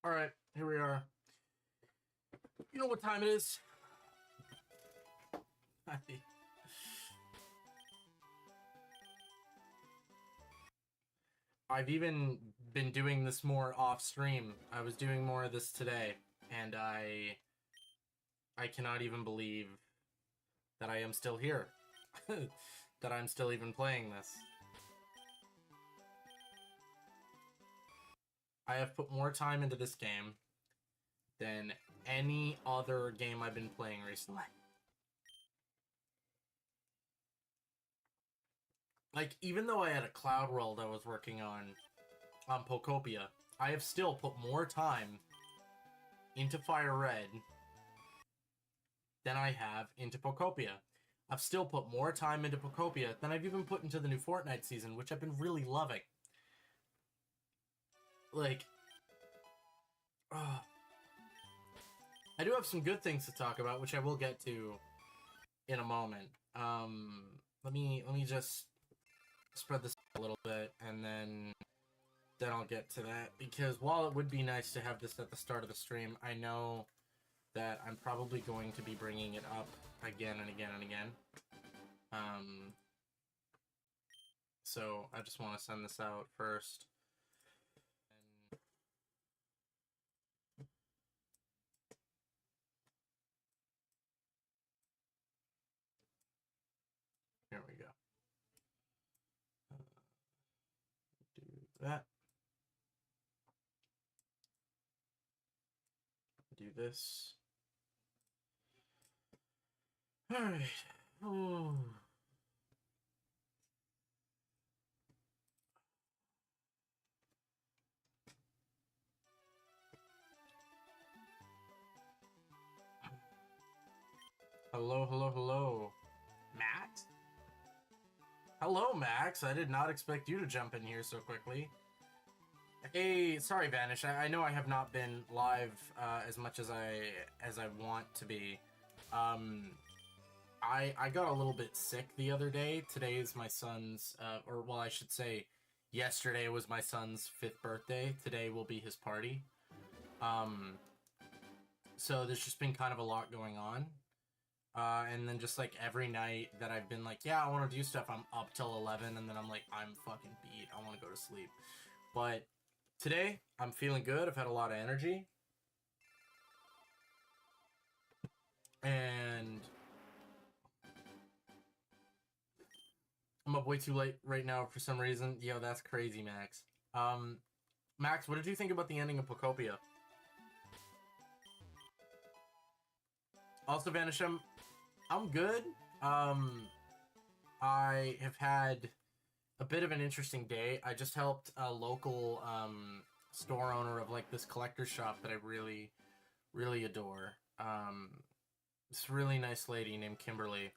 All right, here we are. You know what time it is? I've even been doing this more off stream. I was doing more of this today, and I cannot even believe that I am still here. That I'm still even playing this. I have put more time into this game than any other game I've been playing recently. Like, even though I had a Cloud World I was working on Pokopia, I have still put more time into Fire Red than I have into Pokopia. I've still put more time into Pokopia than I've even put into the new Fortnite season, which I've been really loving. Like, I do have some good things to talk about, which I will get to in a moment. Let me just spread this a little bit, and then I'll get to that, because while it would be nice to have this at the start of the stream, I know that I'm probably going to be bringing it up again and again and again. So I just want to send this out first. Here we go. Do that. Do this. Alright. Oh. Hello, hello, hello. Max? Hello, Max. I did not expect you to jump in here so quickly. Hey, sorry, Vanish. I know I have not been live as much as I want to be. I got a little bit sick the other day. Today is my son's, or well, I should say, yesterday was my son's 5th birthday. Today will be his party. So there's just been kind of a lot going on. And then just like every night that I've been like, yeah, I want to do stuff, I'm up till 11, and then I'm like, I'm fucking beat. I want to go to sleep. But today, I'm feeling good. I've had a lot of energy. And I'm up way too late right now for some reason. Yo, that's crazy, Max. Max, what did you think about the ending of Pokopia? Also, Vanish, I'm good. I have had a bit of an interesting day. I just helped a local store owner of like this collector's shop that I really, really adore. This really nice lady named Kimberly.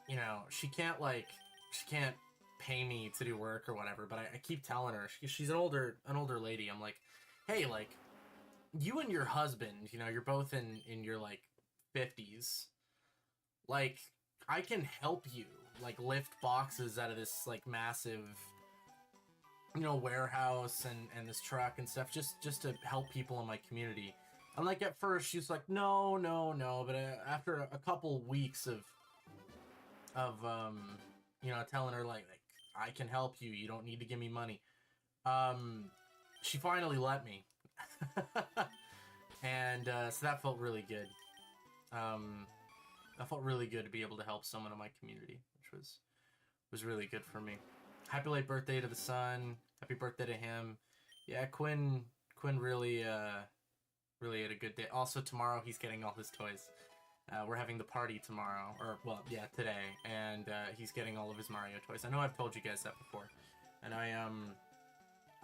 You know, she can't pay me to do work or whatever, but I keep telling her, she's an older lady. I'm like, hey, like, you and your husband, you know, you're both in your like 50s. Like, I can help you like lift boxes out of this like massive, you know, warehouse and this truck and stuff, just to help people in my community. And like at first she's like, no, no, no, but after a couple weeks of you know, telling her like I can help you, you don't need to give me money, she finally let me. And so that felt really good. That felt really good to be able to help someone in my community, which was really good for me. Happy late birthday to the son. Happy birthday to him. Yeah, Quinn really really had a good day. Also, tomorrow he's getting all his toys. We're having the party tomorrow, or well, yeah, today, and he's getting all of his Mario toys. I know I've told you guys that before, and I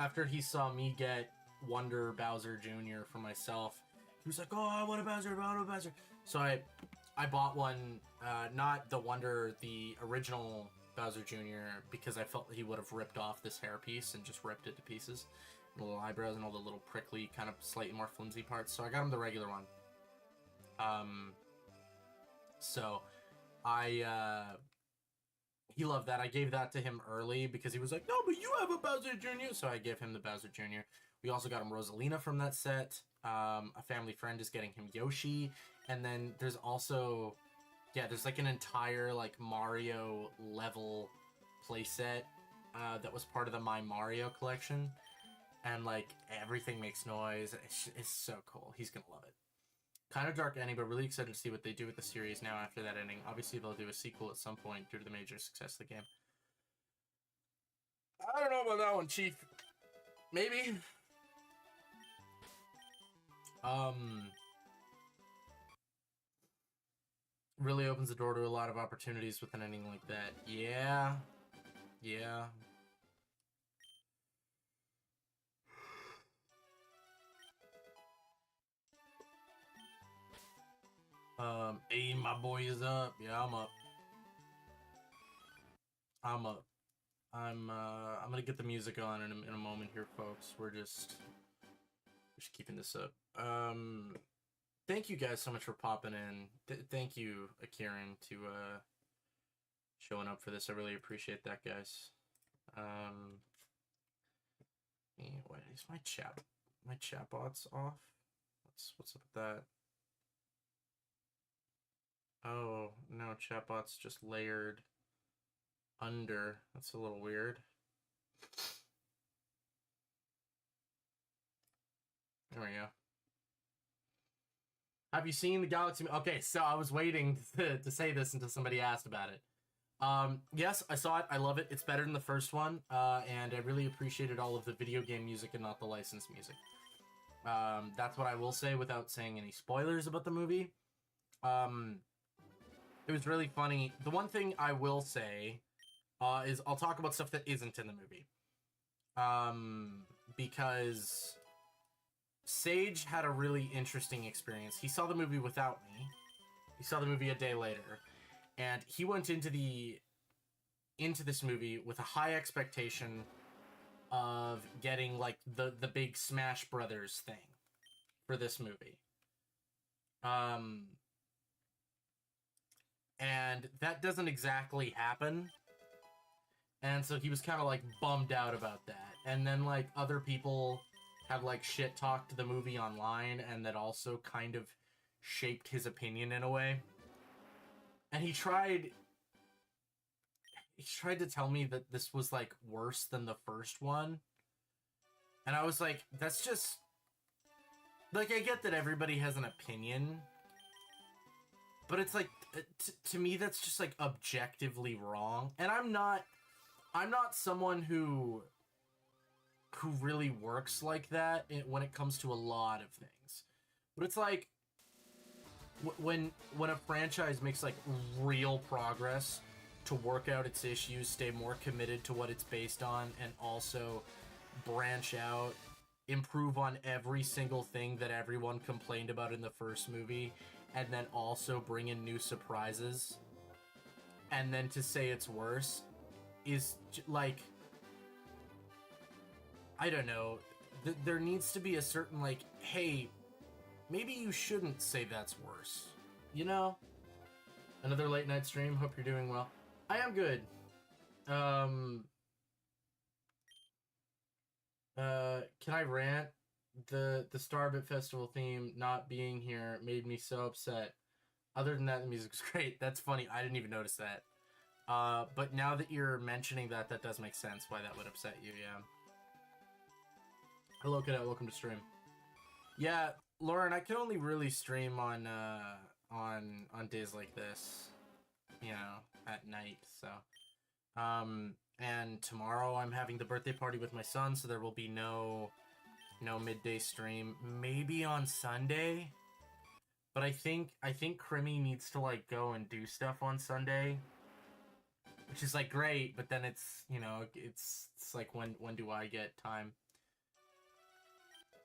after he saw me get Wonder Bowser Jr. for myself, he was like, "Oh, I want a Bowser, I want a Bowser." So I bought one, not the Wonder, the original Bowser Jr., because I felt that he would have ripped off this hairpiece and just ripped it to pieces. The little eyebrows and all the little prickly, kind of slightly more flimsy parts. So I got him the regular one. So I he loved that. I gave that to him early because he was like, no, but you have a Bowser Jr. So I gave him the Bowser Jr. We also got him Rosalina from that set. A family friend is getting him Yoshi. And then there's also, yeah, there's like an entire like Mario level playset that was part of the My Mario collection. And like everything makes noise. It's so cool. He's gonna love it. Kind of dark ending, but really excited to see what they do with the series now after that ending. Obviously, they'll do a sequel at some point due to the major success of the game. I don't know about that one, Chief. Maybe. Really opens the door to a lot of opportunities with an ending like that. Yeah. Yeah. Hey, my boy is up. Yeah, I'm up. I'm up. I'm gonna get the music on in a moment here, folks. We're just keeping this up. Thank you guys so much for popping in. Thank you, Akiran, to showing up for this. I really appreciate that, guys. What is my chatbot's off? What's up with that? Oh no, chatbot's just layered under. That's a little weird. There we go. Have you seen the Galaxy? Okay, so I was waiting to say this until somebody asked about it. Yes, I saw it. I love it. It's better than the first one, and I really appreciated all of the video game music and not the licensed music. That's what I will say without saying any spoilers about the movie. It was really funny. The one thing I will say is I'll talk about stuff that isn't in the movie. Because Sage had a really interesting experience. He saw the movie without me. He saw the movie a day later. And he went into this movie with a high expectation of getting like the big Smash Brothers thing for this movie. And that doesn't exactly happen. And so he was kind of like bummed out about that. And then like other people have like shit talked the movie online, and that also kind of shaped his opinion in a way. And he tried to tell me that this was like worse than the first one. And I was like, that's just like, I get that everybody has an opinion, but it's like to me that's just like objectively wrong. And I'm not someone who really works like that when it comes to a lot of things. But it's like when a franchise makes like real progress to work out its issues, stay more committed to what it's based on, and also branch out, improve on every single thing that everyone complained about in the first movie, and then also bring in new surprises, and then to say it's worse is like, I don't know. There needs to be a certain like, hey, maybe you shouldn't say that's worse. You know? Another late night stream. Hope you're doing well. I am good. Can I rant? The Starbit Festival theme not being here made me so upset. Other than that, the music's great. That's funny. I didn't even notice that. But now that you're mentioning that, that does make sense why that would upset you, yeah. Hello, Cadet. Welcome to stream. Yeah, Lauren, I can only really stream on days like this, you know, at night. So, and tomorrow I'm having the birthday party with my son, so there will be no midday stream. Maybe on Sunday, but I think Crimmy needs to like go and do stuff on Sunday, which is like great. But then it's, you know, it's like when do I get time?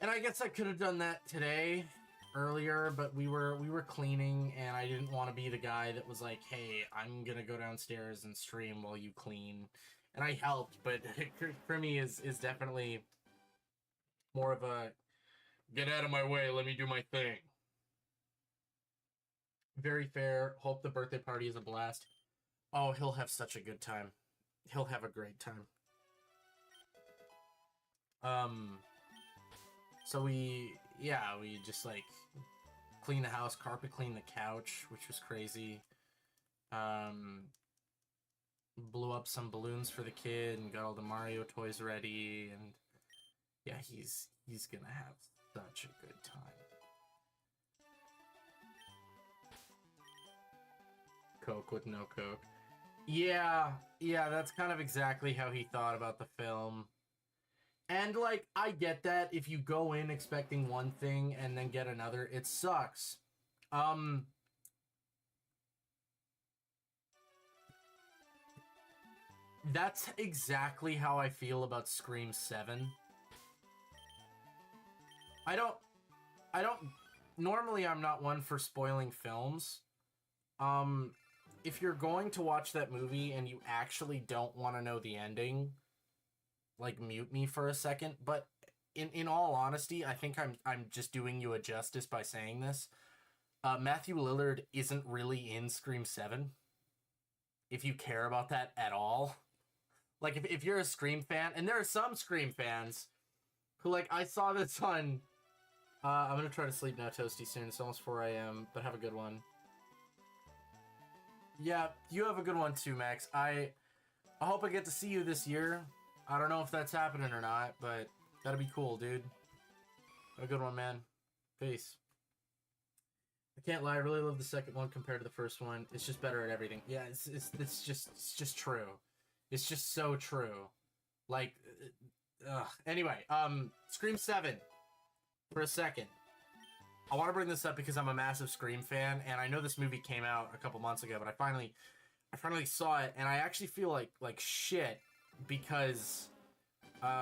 And I guess I could have done that today, earlier, but we were cleaning, and I didn't want to be the guy that was like, hey, I'm gonna go downstairs and stream while you clean. And I helped, but Crimmy is definitely more of a, get out of my way, let me do my thing. Very fair. Hope the birthday party is a blast. Oh, he'll have such a good time. He'll have a great time. So we just like clean the house, carpet clean the couch, which was crazy. Um, blew up some balloons for the kid and got all the Mario toys ready, and yeah, he's gonna have such a good time. Coke with no Coke. Yeah, that's kind of exactly how he thought about the film. And, like, I get that if you go in expecting one thing and then get another, it sucks. That's exactly how I feel about Scream 7. I don't... Normally, I'm not one for spoiling films. If you're going to watch that movie and you actually don't want to know the ending, like, mute me for a second. But in all honesty, I think I'm just doing you a justice by saying this. Matthew Lillard isn't really in Scream 7. If you care about that at all. Like, if you're a Scream fan, and there are some Scream fans who, like, I saw this on... I'm gonna try to sleep now, Toasty, soon. It's almost 4 a.m., but have a good one. Yeah, you have a good one too, Max. I hope I get to see you this year. I don't know if that's happening or not, but that'd be cool, dude. Have a good one, man. Peace. I can't lie, I really love the second one compared to the first one. It's just better at everything. Yeah, it's just true. It's just so true. Like, anyway, Scream 7. For a second. I want to bring this up because I'm a massive Scream fan, and I know this movie came out a couple months ago, but I finally saw it, and I actually feel like shit because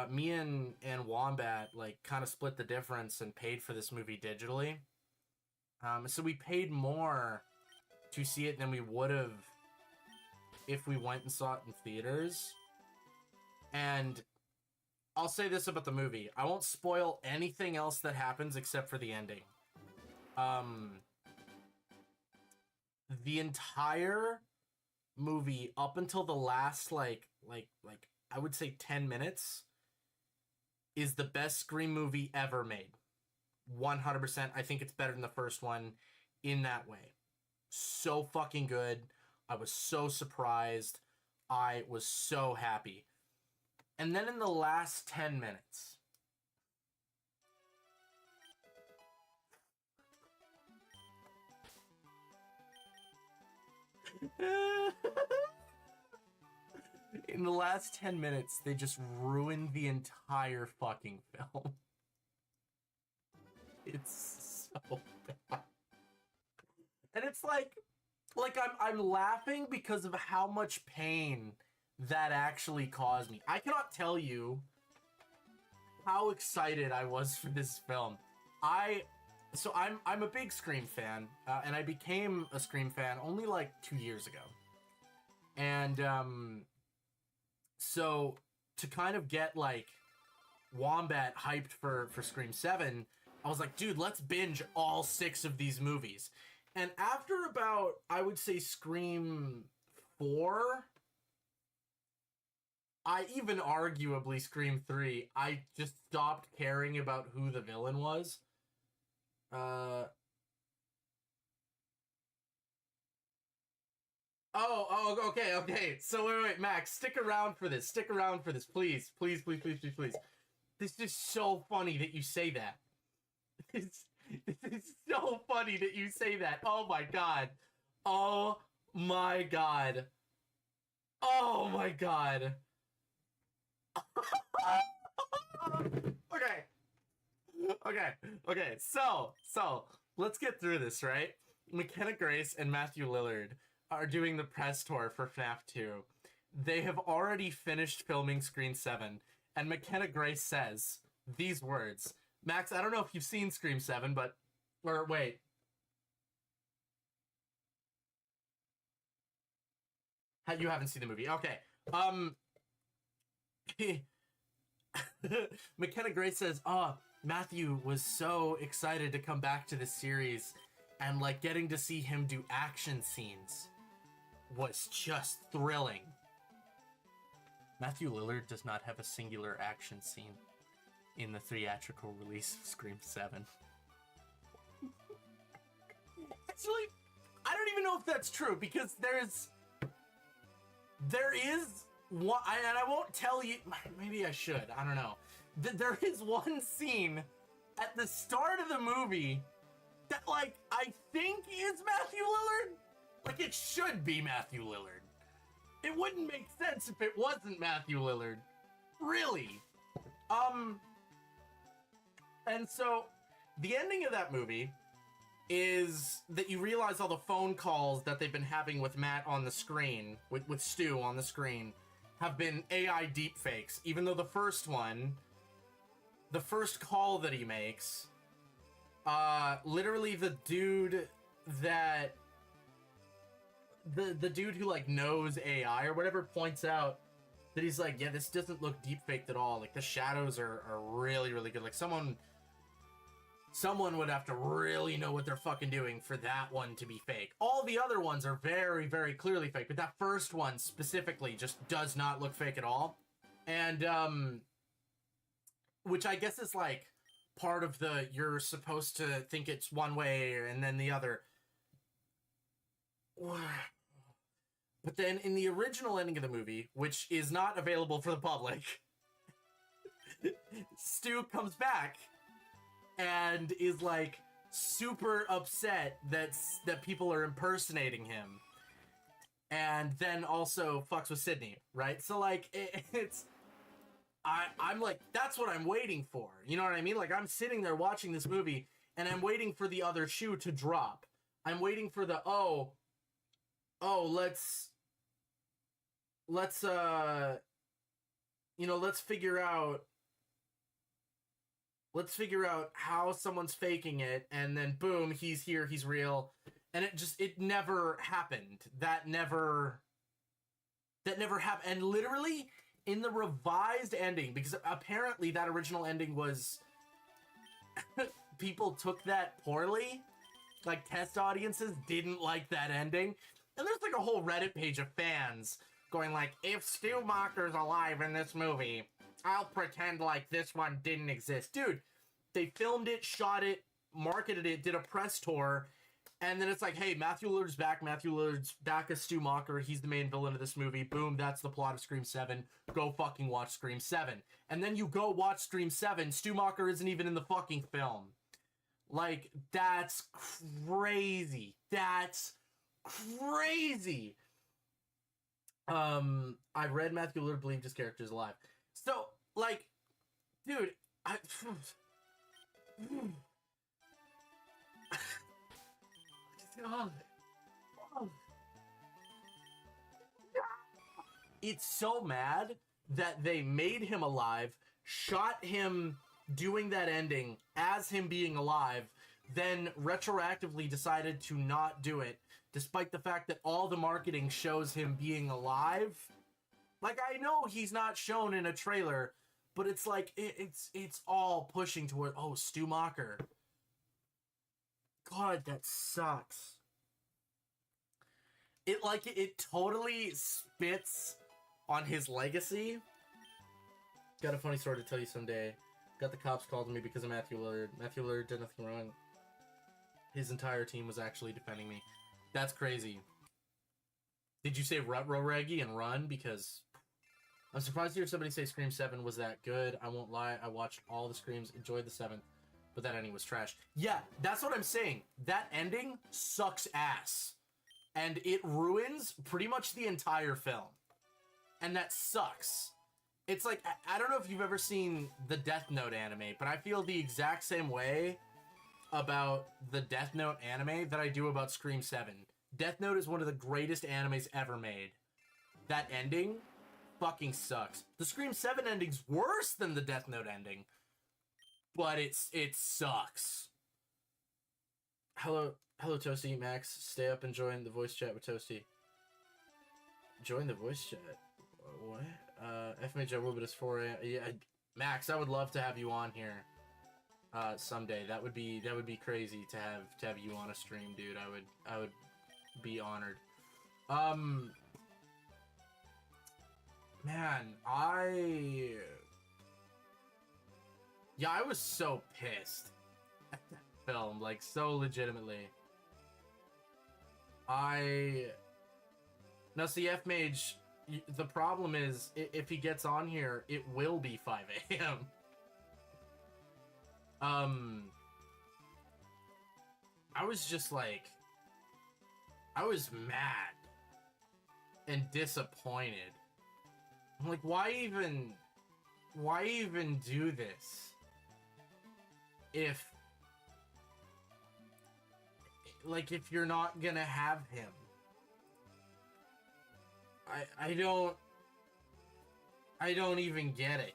me and Wombat like kind of split the difference and paid for this movie digitally. So we paid more to see it than we would have if we went and saw it in theaters. And I'll say this about the movie. I won't spoil anything else that happens except for the ending. The entire movie up until the last like I would say 10 minutes is the best Scream movie ever made. 100%. I think it's better than the first one in that way. So fucking good. I was so surprised. I was so happy. And then in the last 10 minutes, in the last 10 minutes, they just ruined the entire fucking film. It's so bad. And it's like I'm laughing because of how much pain that actually caused me. I cannot tell you how excited I was for this film. I'm a big Scream fan, and I became a Scream fan only like 2 years ago. And so to kind of get like Wombat hyped for Scream 7, I was like, dude, let's binge all 6 of these movies. And after about, I would say, Scream 4, I even arguably Scream 3, I just stopped caring about who the villain was. Okay. So wait, Max, stick around for this. Stick around for this, please. Please. This is so funny that you say that. This is so funny that you say that. Oh my god. Oh my god. Oh my god. Okay. So let's get through this, right? McKenna Grace and Matthew Lillard are doing the press tour for FNAF 2. They have already finished filming Scream 7, and McKenna Grace says these words. Max, I don't know if you've seen Scream 7, but... Or, wait. You haven't seen the movie. Okay. McKenna Grace says, Matthew was so excited to come back to this series and, like, getting to see him do action scenes. was just thrilling. Matthew Lillard does not have a singular action scene in the theatrical release of Scream 7. Actually, I don't even know if that's true, because there is one, and I won't tell you, maybe I should, I don't know. There is one scene at the start of the movie that, like, I think is Matthew Lillard. Like, it should be Matthew Lillard. It wouldn't make sense if it wasn't Matthew Lillard. Really. And so, the ending of that movie is that you realize all the phone calls that they've been having with Matt on the screen, with Stu on the screen, have been AI deepfakes. Even though the first call that he makes, literally the dude that... The dude who, like, knows AI or whatever points out that he's like, yeah, this doesn't look deepfaked at all. Like, the shadows are really, really good. Like, someone would have to really know what they're fucking doing for that one to be fake. All the other ones are very, very clearly fake, but that first one specifically just does not look fake at all. And, which I guess is, like, part of the, you're supposed to think it's one way and then the other. But then in the original ending of the movie, which is not available for the public, Stu comes back and is, like, super upset that people are impersonating him, and then also fucks with Sydney, right? So, like, I'm like, that's what I'm waiting for. You know what I mean? Like, I'm sitting there watching this movie, and I'm waiting for the other shoe to drop. I'm waiting for the, let's figure out how someo's faking it, and then boom, he's here, he's real. And it never happened. That never happened. And literally, in the revised ending, because apparently that original ending was... people took that poorly. Like, test audiences didn't like that ending. And there's, like, a whole Reddit page of fans going like, if Stu Macher's alive in this movie, I'll pretend like this one didn't exist. Dude, they filmed it, shot it, marketed it, did a press tour, and then it's like, hey, Matthew Lillard's back. Matthew Lillard's back as Stu Macher. He's the main villain of this movie. Boom, that's the plot of Scream 7. Go fucking watch Scream 7. And then you go watch Scream 7. Stu Macher isn't even in the fucking film. Like, that's crazy. That's crazy. I read Matthew Lillard believed his character is alive. So, like, dude, it's so mad that they made him alive, shot him doing that ending as him being alive, then retroactively decided to not do it, despite the fact that all the marketing shows him being alive. Like, I know he's not shown in a trailer, but it's like, it's all pushing toward, oh, Stu Macher. God, that sucks. It totally spits on his legacy. Got a funny story to tell you someday. Got the cops called me because of Matthew Lillard. Matthew Lillard did nothing wrong. His entire team was actually defending me. That's crazy. Did you say Rutro Reggie and run? Because I'm surprised to hear somebody say Scream 7 was that good. I won't lie, I watched all the Screams, enjoyed the 7th, but that ending was trash. Yeah, that's what I'm saying. That ending sucks ass. And it ruins pretty much the entire film. And that sucks. It's like, I don't know if you've ever seen the Death Note anime, but I feel the exact same way about the Death Note anime that I do about Scream 7. Death Note is one of the greatest animes ever made. That ending fucking sucks. The Scream 7 ending's worse than the Death Note ending, but it sucks. Hello, Toasty Max. Stay up and join the voice chat with Toasty. Join the voice chat. What? F Major Wilbur 4 a.m. Yeah, Max, I would love to have you on here. Someday. That would be crazy to have you on a stream, dude. I would be honored. Um, man, yeah, I was so pissed at that film, like, so legitimately. Now, see, F-Mage, the problem is, if he gets on here, it will be 5 a.m. I was just like, I was mad and disappointed. I'm like, why even do this? If you're not gonna have him. I don't even get it.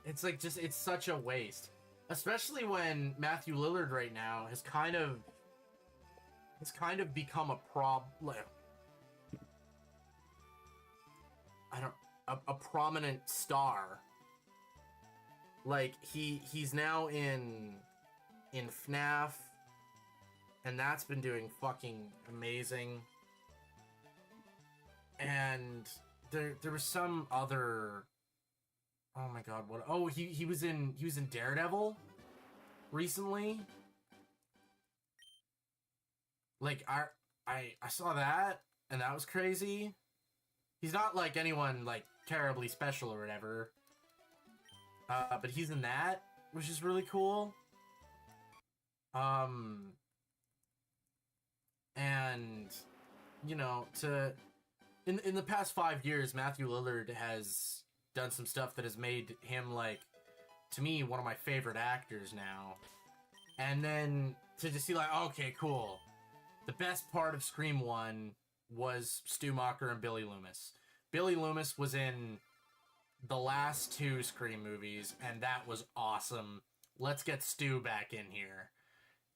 It's like, just, it's such a waste. Especially when Matthew Lillard right now has kind of become a a prominent star. Like, he's now in FNAF, and that's been doing fucking amazing. And there was some other, oh my god, what, oh, he was in Daredevil recently. Like, I saw that, and that was crazy. He's not like anyone like terribly special or whatever, but he's in that, which is really cool. And you know, in the past 5 years, Matthew Lillard has done some stuff that has made him, like, to me, one of my favorite actors now. And then to just see, like, okay, cool. The best part of Scream 1 was Stu Macher and Billy Loomis. Billy Loomis was in the last 2 Scream movies, and that was awesome. Let's get Stu back in here.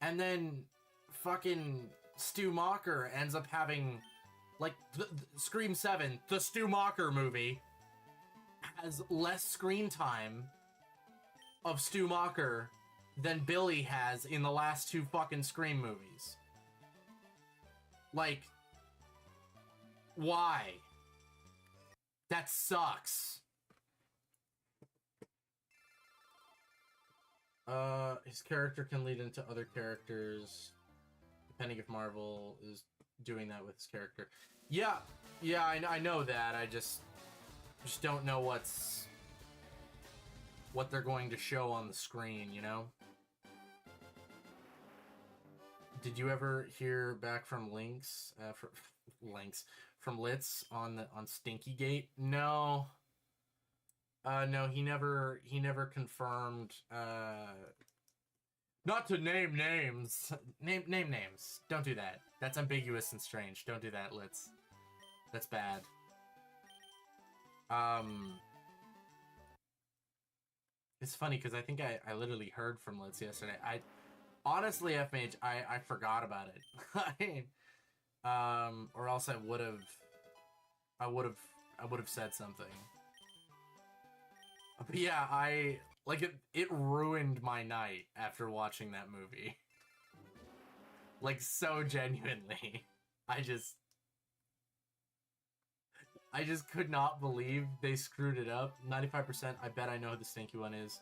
And then fucking Stu Macher ends up having, like, the Scream 7, the Stu Macher movie, has less screen time of Stu Macher than Billy has in the last 2 fucking Scream movies. Like, why? That sucks. His character can lead into other characters, depending if Marvel is doing that with his character. Yeah, I know that. I just don't know what they're going to show on the screen, you know? Did you ever hear back from Lynx, from Litz on Stinky Gate? No. No, he never confirmed, not to name names. Name names. Don't do that. That's ambiguous and strange. Don't do that, Litz. That's bad. It's funny because I think I literally heard from Litz yesterday. Honestly, FMH, I forgot about it. Or else I would have said something. But yeah, it ruined my night after watching that movie. Like, so genuinely. I just could not believe they screwed it up. 95%, I bet I know who the stinky one is,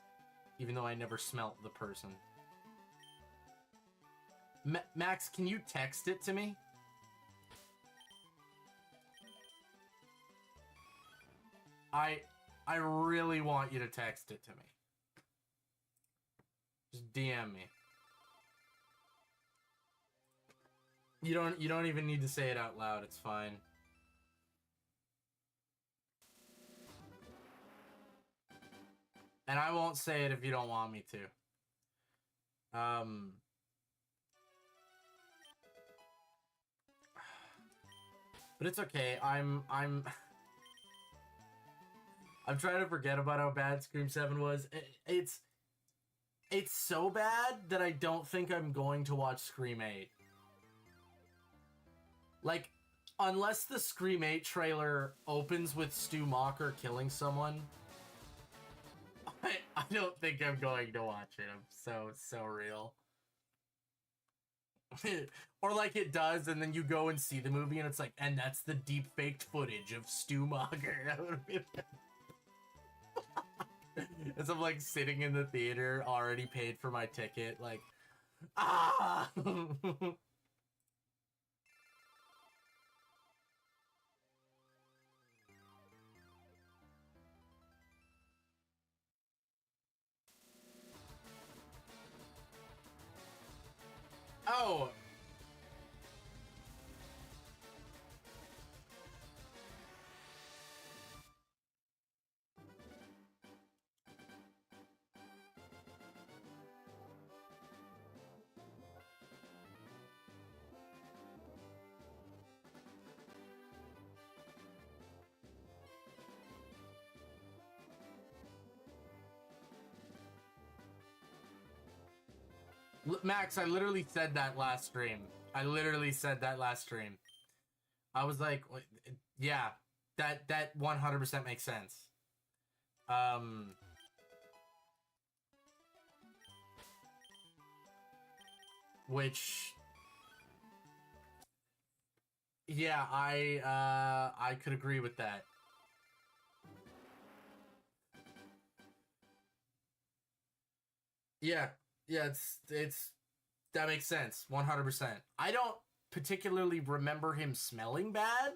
even though I never smelt the person. Max, can you text it to me? I really want you to text it to me. Just DM me. You don't even need to say it out loud. It's fine. And I won't say it if you don't want me to. But it's okay. I'm trying to forget about how bad Scream 7 was. It's so bad that I don't think I'm going to watch Scream 8. Like, unless the Scream 8 trailer opens with Stu Macher killing someone, I don't think I'm going to watch it. I'm so real. Or like it does, and then you go and see the movie, and it's like, and that's the deep faked footage of Stu Macher. That would be. As I'm like sitting in the theater, already paid for my ticket, like, ah. Oh. Max, I literally said that last stream. I literally said that last stream. I was like, yeah, that 100% makes sense. Which, yeah, I could agree with that. Yeah, it's that makes sense, 100%. I don't particularly remember him smelling bad.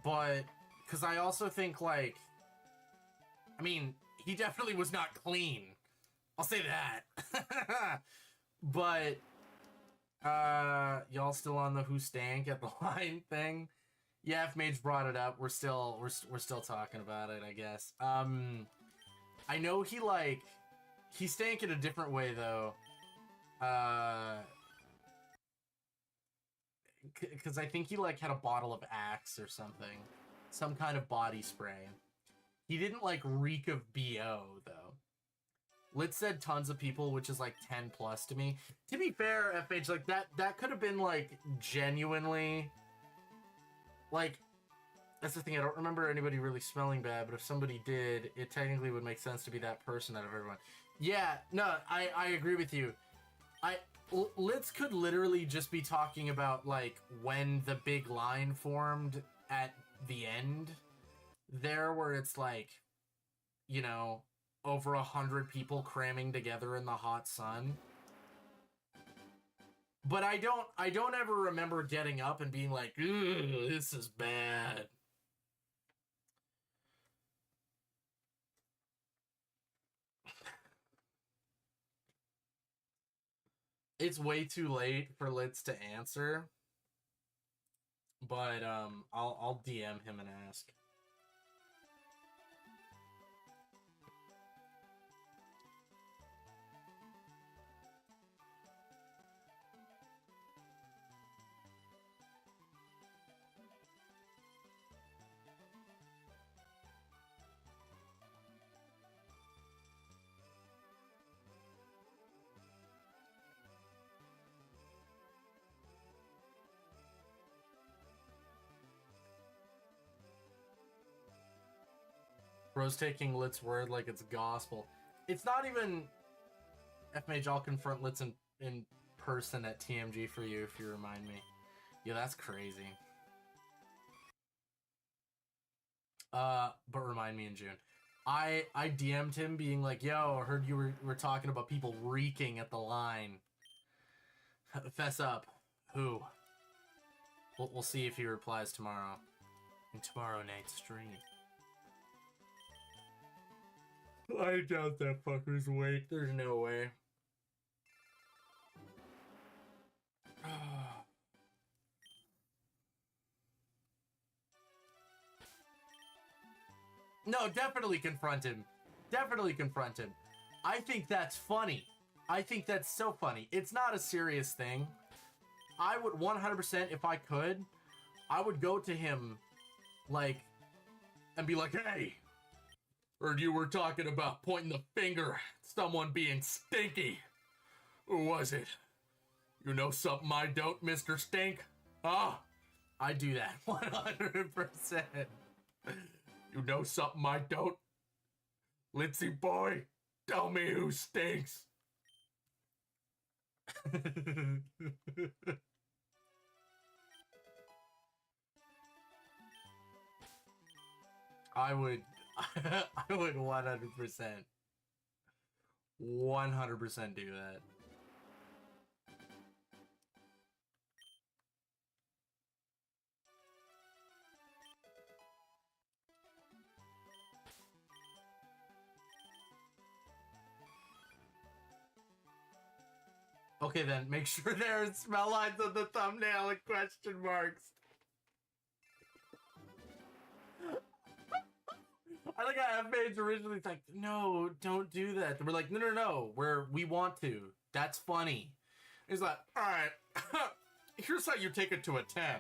But because I also think like, I mean, he definitely was not clean. I'll say that. But y'all still on the who stank at the line thing? Yeah, if Mage brought it up, we're still talking about it, I guess. I know he stank in a different way though. Because I think he like had a bottle of Axe or something, some kind of body spray. He didn't like reek of BO though. Lit said tons of people, which is like 10 plus to me. To be fair, FH, like that could have been like genuinely, like, that's the thing, I don't remember anybody really smelling bad, but if somebody did, it technically would make sense to be that person out of everyone. Yeah, no, I agree with you. Litz could literally just be talking about like when the big line formed at the end there, where it's like, you know, over 100 people cramming together in the hot sun. But I don't ever remember getting up and being like, "Ugh, this is bad." It's way too late for Litz to answer. But I'll DM him and ask. Bro's taking Lit's word like it's gospel. It's not even... F-Mage, I'll confront Litz in person at TMG for you if you remind me. Yeah, that's crazy. But remind me in June. I DM'd him being like, yo, I heard you were talking about people reeking at the line. Fess up. Who? We'll see if he replies tomorrow. In tomorrow night's stream. I doubt that fucker's awake. There's no way. No, definitely confront him. Definitely confront him. I think that's funny. I think that's so funny. It's not a serious thing. I would 100%, if I could, I would go to him, like, and be like, hey, heard you were talking about pointing the finger at someone being stinky. Who was it? You know something I don't, Mr. Stink? Huh? I do that 100%. You know something I don't? Litzy boy, tell me who stinks. I would, I would 100%, 100% do that. Okay, then make sure there are smell lines on the thumbnail and question marks. I think I have made originally. It's like, no, don't do that. And we're like, no. We want to. That's funny. He's like, all right, here's how you take it to a 10.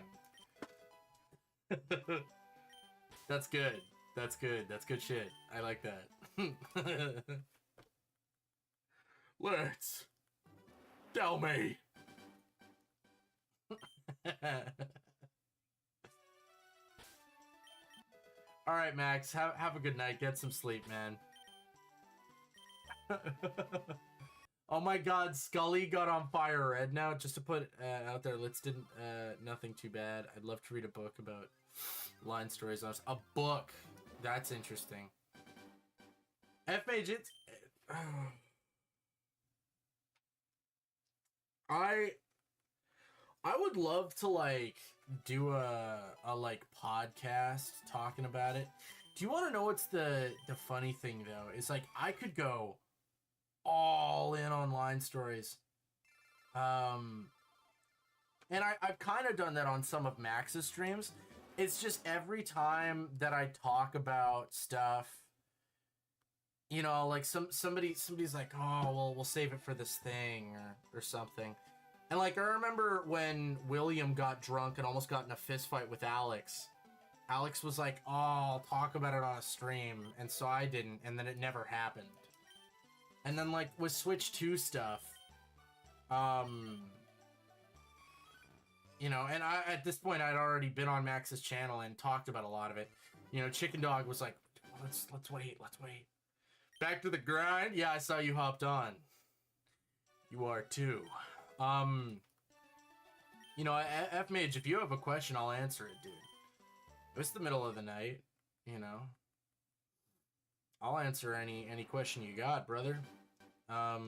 That's good. That's good. That's good shit. I like that. Let's tell me. All right, Max. Have a good night. Get some sleep, man. Oh my God, Scully got on fire red now. Just to put out there, let's didn't nothing too bad. I'd love to read a book about line stories. A book. That's interesting. F-Mage, it's I would love to like do a like podcast talking about it. Do you want to know what's the funny thing though? It's like I could go all in on line stories. And I've kind of done that on some of Max's streams. It's just every time that I talk about stuff, you know, like somebody's like, oh, well, we'll save it for this thing or something. And like I remember when William got drunk and almost got in a fist fight with Alex. Alex was like, oh, I'll talk about it on a stream, and so I didn't, and then it never happened. And then like with Switch 2 stuff, you know, and I at this point I'd already been on Max's channel and talked about a lot of it. You know, Chicken Dog was like, let's wait. Back to the grind. Yeah, I saw you hopped on. You are too. You know, F-Mage, if you have a question, I'll answer it, dude. If it's the middle of the night, you know, I'll answer any question you got, brother. Yeah,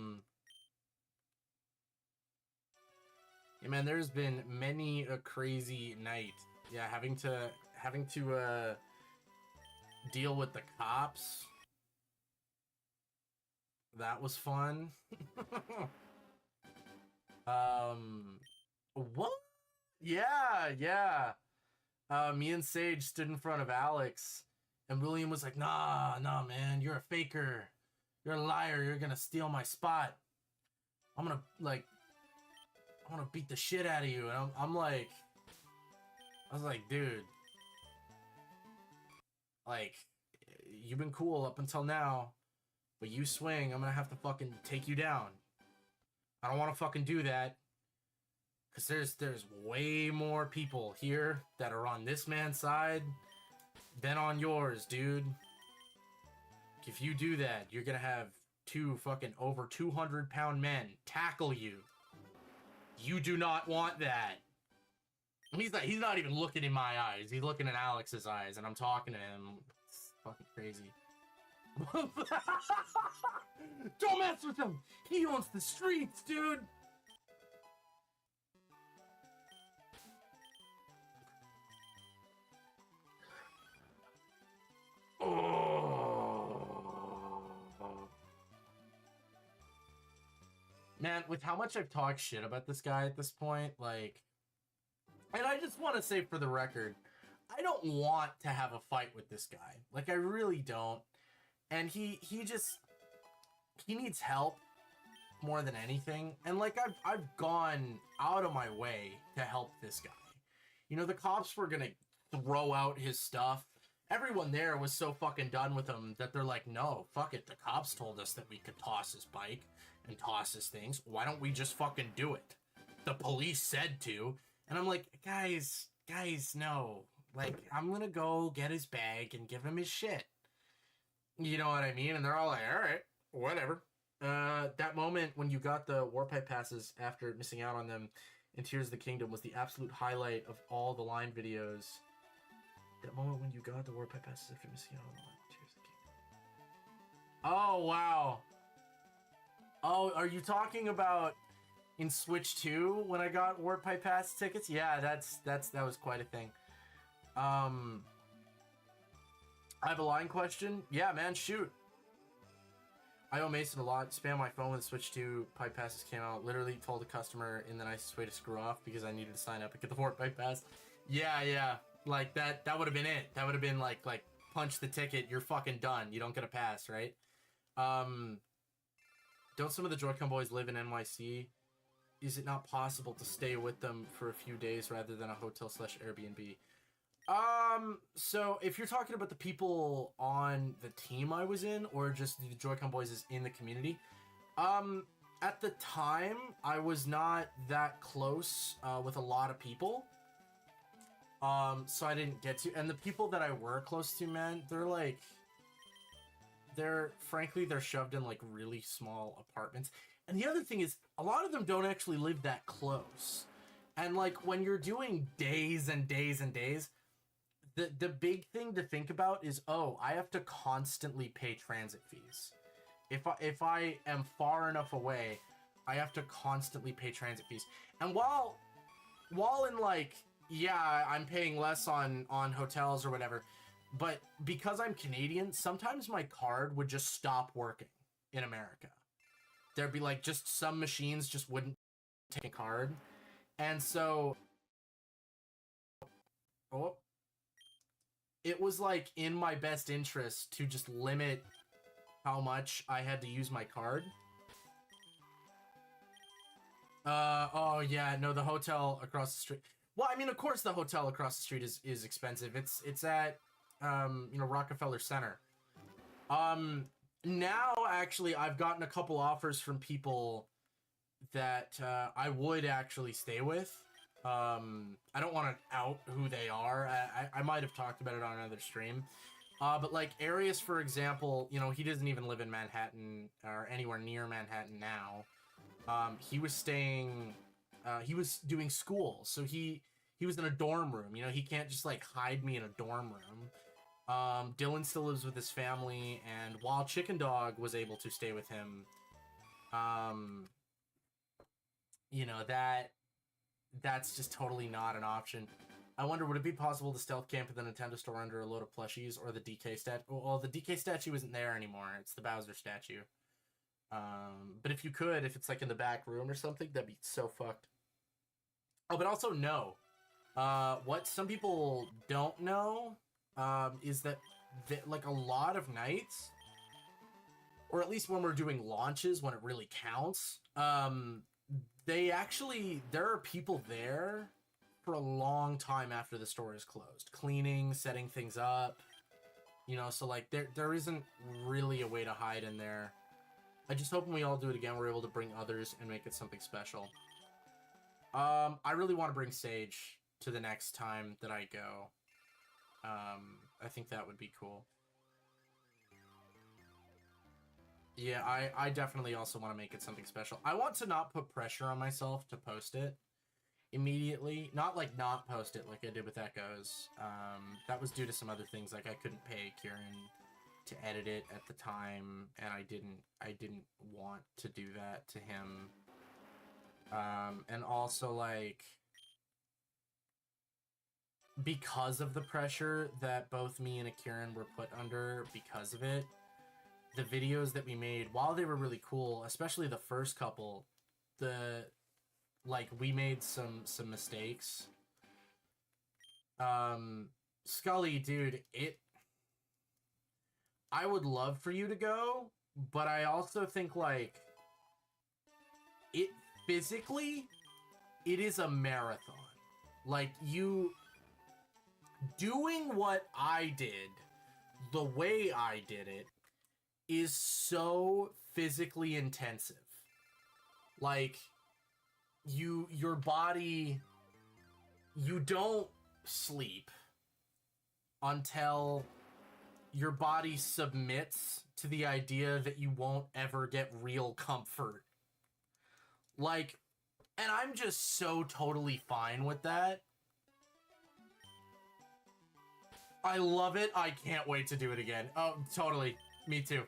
man, there's been many a crazy night. Yeah, having to deal with the cops. That was fun. What? Yeah. Me and Sage stood in front of Alex, and William was like, nah, man, you're a faker. You're a liar. You're gonna steal my spot. I'm gonna beat the shit out of you. And I'm like, I was like, dude, like, you've been cool up until now, but you swing, I'm gonna have to fucking take you down. I don't want to fucking do that. Because there's way more people here that are on this man's side than on yours, dude. If you do that, you're gonna have two fucking over 200-pound men tackle you. You do not want that. He's not even looking in my eyes. He's looking in Alex's eyes, and I'm talking to him. It's fucking crazy. Don't mess with him! He owns the streets, dude! Man, with how much I've talked shit about this guy at this point, like... And I just want to say for the record, I don't want to have a fight with this guy. Like, I really don't. And he needs help more than anything. And, like, I've gone out of my way to help this guy. You know, the cops were gonna throw out his stuff. Everyone there was so fucking done with him that they're like, no, fuck it. The cops told us that we could toss his bike and toss his things. Why don't we just fucking do it? The police said to. And I'm like, guys, no. Like, I'm gonna go get his bag and give him his shit. You know what I mean? And they're all like, all right, whatever. That moment when you got the Warpipe passes after missing out on them in Tears of the Kingdom was the absolute highlight of all the line videos. That moment when you got the Warpipe passes after missing out on the line Tears of the Kingdom. Oh, wow. Oh, are you talking about in Switch 2 when I got Warpipe pass tickets? Yeah, that was quite a thing. I have a line question. Yeah, man, shoot. I owe Mason a lot. Spam my phone when Switch 2 pipe passes came out. Literally told the customer in the nicest way to screw off because I needed to sign up and get the Fortnite pass. Yeah. Like that would have been it. That would have been like punch the ticket. You're fucking done. You don't get a pass, right? Don't some of the Joy-Con boys live in NYC? Is it not possible to stay with them for a few days rather than a hotel/Airbnb? So if you're talking about the people on the team I was in, or just the Joy-Con boys is in the community, at the time I was not that close with a lot of people, so I didn't get to. And the people that I were close to, man, frankly they're shoved in like really small apartments. And the other thing is, a lot of them don't actually live that close. And like when you're doing days and days and days, the big thing to think about is, oh, I have to constantly pay transit fees. If I am far enough away, I have to constantly pay transit fees. And while in like, yeah, I'm paying less on hotels or whatever, but because I'm Canadian, sometimes my card would just stop working in America. There'd be like just some machines just wouldn't take a card. And so it was like in my best interest to just limit how much I had to use my card. Oh yeah, no, the hotel across the street. Well, I mean, of course the hotel across the street is expensive. It's at Rockefeller Center. Now actually I've gotten a couple offers from people that I would actually stay with. I don't want to out who they are. I might have talked about it on another stream. But like Arius, for example, he doesn't even live in Manhattan or anywhere near Manhattan now. He was staying, he was doing school, so he was in a dorm room. He can't just like hide me in a dorm room. Dylan still lives with his family, and while Chicken Dog was able to stay with him, that's just totally not an option. I wonder, would it be possible to stealth camp at the Nintendo store under a load of plushies, or the DK statue? Well, the DK statue isn't there anymore. It's the Bowser statue. But if you could, if it's like in the back room or something, that'd be so fucked. Oh, but also no. What some people don't know is that like a lot of nights, or at least when we're doing launches, when it really counts, there are people there for a long time after the store is closed, cleaning, setting things up, so like there isn't really a way to hide in there. I just hope when we all do it again, we're able to bring others and make it something special. I really want to bring Sage to the next time that I go. I think that would be cool. Yeah, I definitely also want to make it something special. I want to not put pressure on myself to post it immediately. Not post it like I did with Echoes. That was due to some other things, like I couldn't pay Kieran to edit it at the time, and I didn't want to do that to him. And also, like, because of the pressure that both me and Kieran were put under because of it, the videos that we made, while they were really cool, especially the first couple, we made some mistakes. Scully, dude, I would love for you to go, but I also think, like, physically, it is a marathon. Like, you doing what I did, the way I did it, is so physically intensive. Like, your body, you don't sleep until your body submits to the idea that you won't ever get real comfort. Like, and I'm just so totally fine with that. I love it. I can't wait to do it again. Oh, totally. Me too.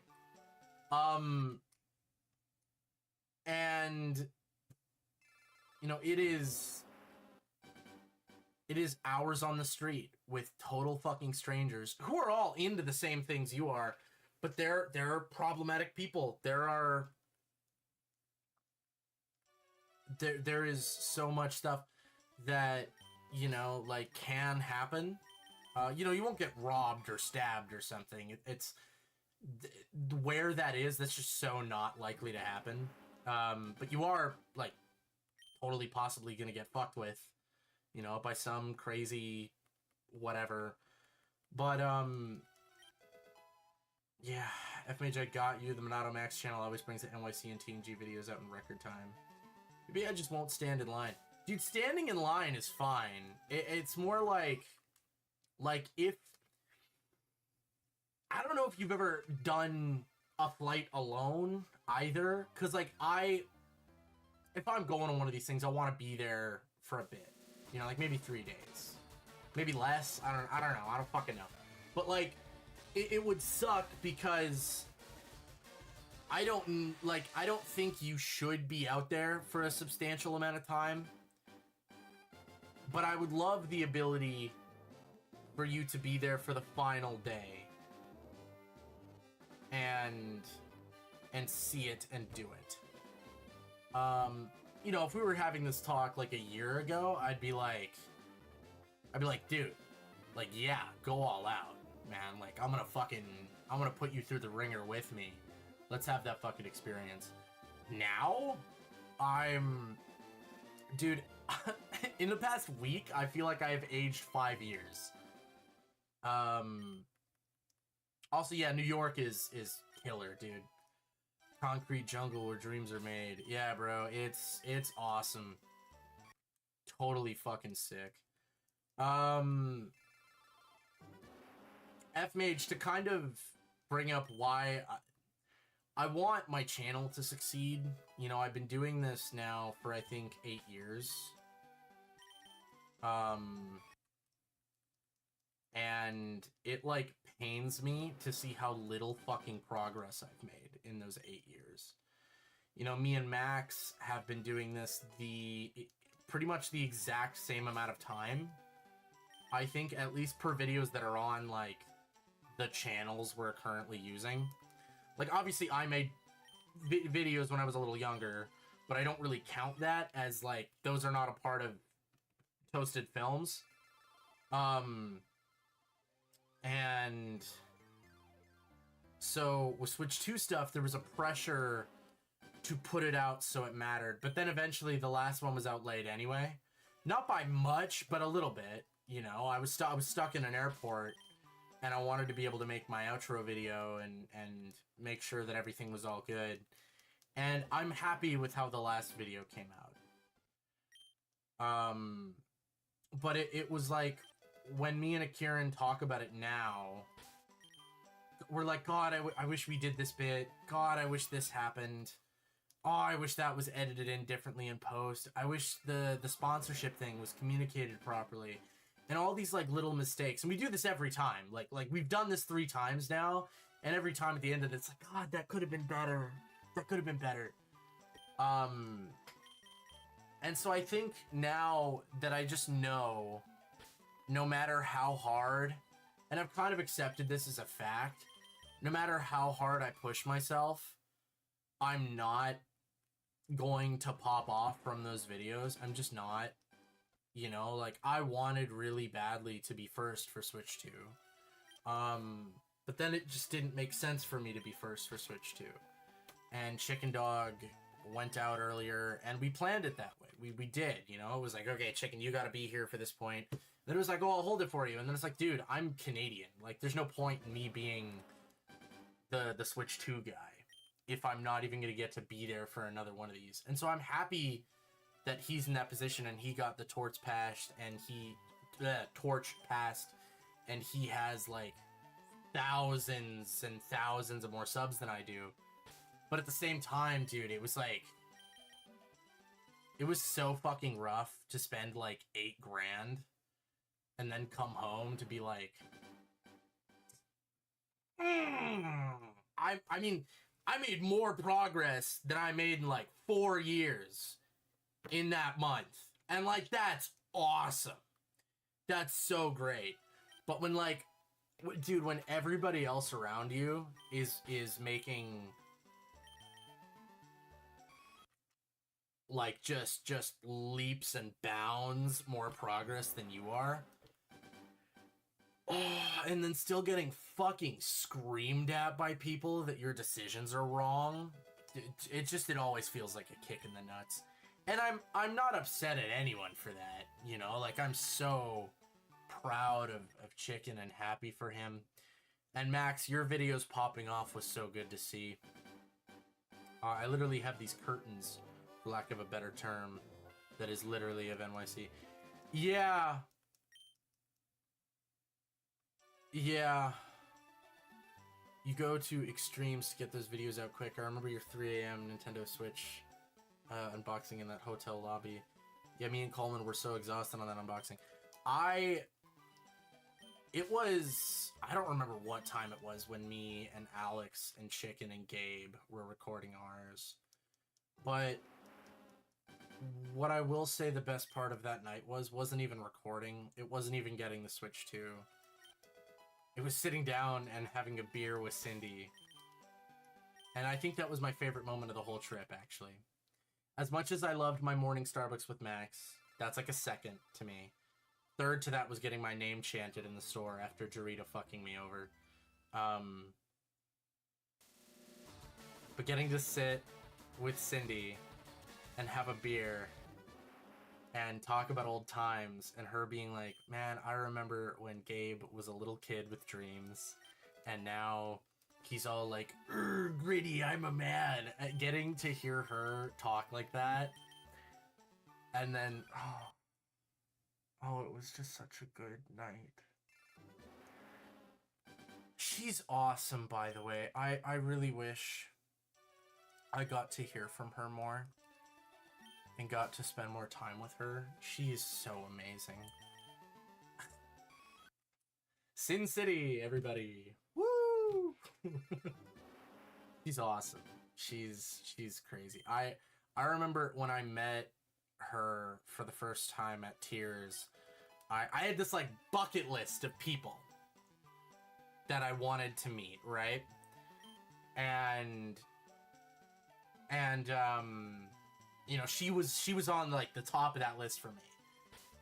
And you know, it is hours on the street with total fucking strangers who are all into the same things you are, but they're problematic people. There is so much stuff that, you know, like, can happen. You know, you won't get robbed or stabbed or something. It's where that is, that's just so not likely to happen. But you are, like, totally possibly gonna get fucked with, you know, by some crazy whatever. But, yeah, FMAJ got you. The Monado Max channel always brings the NYC and TNG videos out in record time. Maybe I just won't stand in line. Dude, standing in line is fine. It's more like if... I don't know if you've ever done a flight alone, either. Because, like, if I'm going on one of these things, I want to be there for a bit. You know, like, maybe 3 days. Maybe less. I don't know. I don't fucking know. But, like, it would suck because... I don't think you should be out there for a substantial amount of time. But I would love the ability for you to be there for the final day. And see it and do it. You know, if we were having this talk like a year ago, I'd be like, dude, like, yeah, go all out, man. Like, I'm gonna put you through the ringer with me. Let's have that fucking experience. Now, dude, in the past week, I feel like I have aged 5 years. Also, yeah, New York is killer, dude. Concrete jungle where dreams are made. Yeah, bro, it's awesome. Totally fucking sick. F-Mage, to kind of bring up why I want my channel to succeed. You know, I've been doing this now for, I think, 8 years. And it, like, pains me to see how little fucking progress I've made in those 8 years. You know, me and Max have been doing this pretty much the exact same amount of time. I think, at least per videos that are on, like, the channels we're currently using. Like, obviously, I made videos when I was a little younger, but I don't really count that as, like, those are not a part of Toasted Films. And so with Switch 2 stuff, there was a pressure to put it out so it mattered. But then eventually the last one was out late anyway. Not by much, but a little bit. You know, I was stuck in an airport, and I wanted to be able to make my outro video and make sure that everything was all good. And I'm happy with how the last video came out. But it was like, when me and Akiran talk about it now, we're like, God, I wish we did this bit. God, I wish this happened. Oh, I wish that was edited in differently in post. I wish the sponsorship thing was communicated properly. And all these, like, little mistakes. And we do this every time. Like we've done this 3 times now. And every time at the end of it, it's like, God, that could have been better. That could have been better. And so I think now that I just know, no matter how hard, and I've kind of accepted this as a fact, no matter how hard I push myself, I'm not going to pop off from those videos. I'm just not. You know, like, I wanted really badly to be first for Switch 2. But then it just didn't make sense for me to be first for Switch 2. And Chicken Dog went out earlier, and we planned it that way. We did, you know? It was like, okay, Chicken, you gotta be here for this point. Then it was like, oh, I'll hold it for you. And then it's like, dude, I'm Canadian. Like, there's no point in me being the Switch 2 guy if I'm not even gonna get to be there for another one of these. And so I'm happy that he's in that position, and he got the torch passed, and he has, like, thousands and thousands of more subs than I do. But at the same time, dude, it was like, it was so fucking rough to spend like 8 grand and then come home to be like, I mean, I made more progress than I made in like 4 years in that month. And like, that's awesome. That's so great. But when like, dude, when everybody else around you is making like just leaps and bounds more progress than you are, and then still getting fucking screamed at by people that your decisions are wrong, it always feels like a kick in the nuts. And I'm not upset at anyone for that, you know, like I'm so proud of Chicken and happy for him. And Max, your videos popping off was so good to see. I literally have these curtains, for lack of a better term, that is literally of NYC. Yeah. Yeah. You go to extremes to get those videos out quick. I remember your 3 a.m. Nintendo Switch unboxing in that hotel lobby. Yeah, me and Coleman were so exhausted on that unboxing. I don't remember what time it was when me and Alex and Chicken and Gabe were recording ours. But what I will say the best part of that night wasn't even recording. It wasn't even getting the Switch 2. It was sitting down and having a beer with Cindy. And I think that was my favorite moment of the whole trip, actually. As much as I loved my morning Starbucks with Max, that's like a second to me. Third to that was getting my name chanted in the store after Jarita fucking me over. But getting to sit with Cindy and have a beer and talk about old times, and her being like, man, I remember when Gabe was a little kid with dreams, and now he's all like, gritty, I'm a man. Getting to hear her talk like that, and then, oh, it was just such a good night. She's awesome, by the way. I really wish I got to hear from her more and got to spend more time with her. She is so amazing. Sin City, everybody. Woo! She's awesome. She's crazy. I remember when I met her for the first time at Tears, I had this like bucket list of people that I wanted to meet, right? And you know, she was on like the top of that list for me.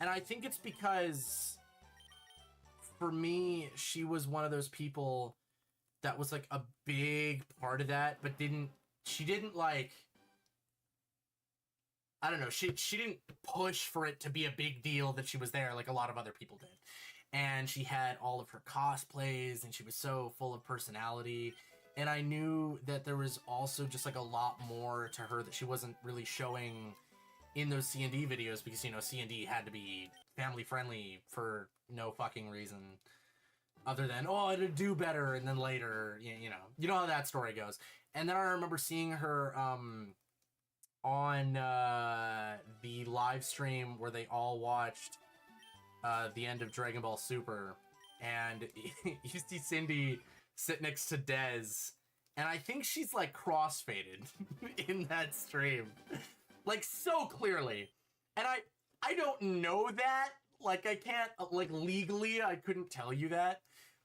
And I think it's because for me, she was one of those people that was like a big part of that, but she didn't like, I don't know, she didn't push for it to be a big deal that she was there like a lot of other people did. And she had all of her cosplays, and she was so full of personality. And I knew that there was also just like a lot more to her that she wasn't really showing in those C&D videos, because, you know, C&D had to be family friendly for no fucking reason other than, oh, it'd do better, and then later, you know how that story goes. And then I remember seeing her on the live stream where they all watched the end of Dragon Ball Super, and you see Cindy sit next to Dez, and I think she's like crossfaded in that stream, like so clearly. And I don't know that, like I can't, like legally I couldn't tell you that,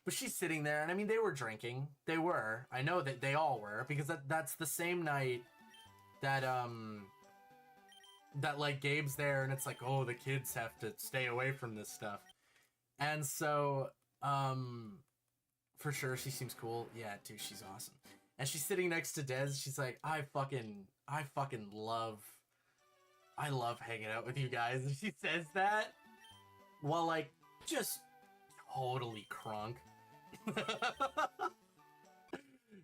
but she's sitting there, and I mean, they were drinking, I know that they all were, because that's the same night that that like Gabe's there, and it's like, oh, the kids have to stay away from this stuff. And so for sure she seems cool. Yeah, dude, she's awesome. And she's sitting next to Dez. She's like, I love hanging out with you guys. And she says that while like just totally crunk.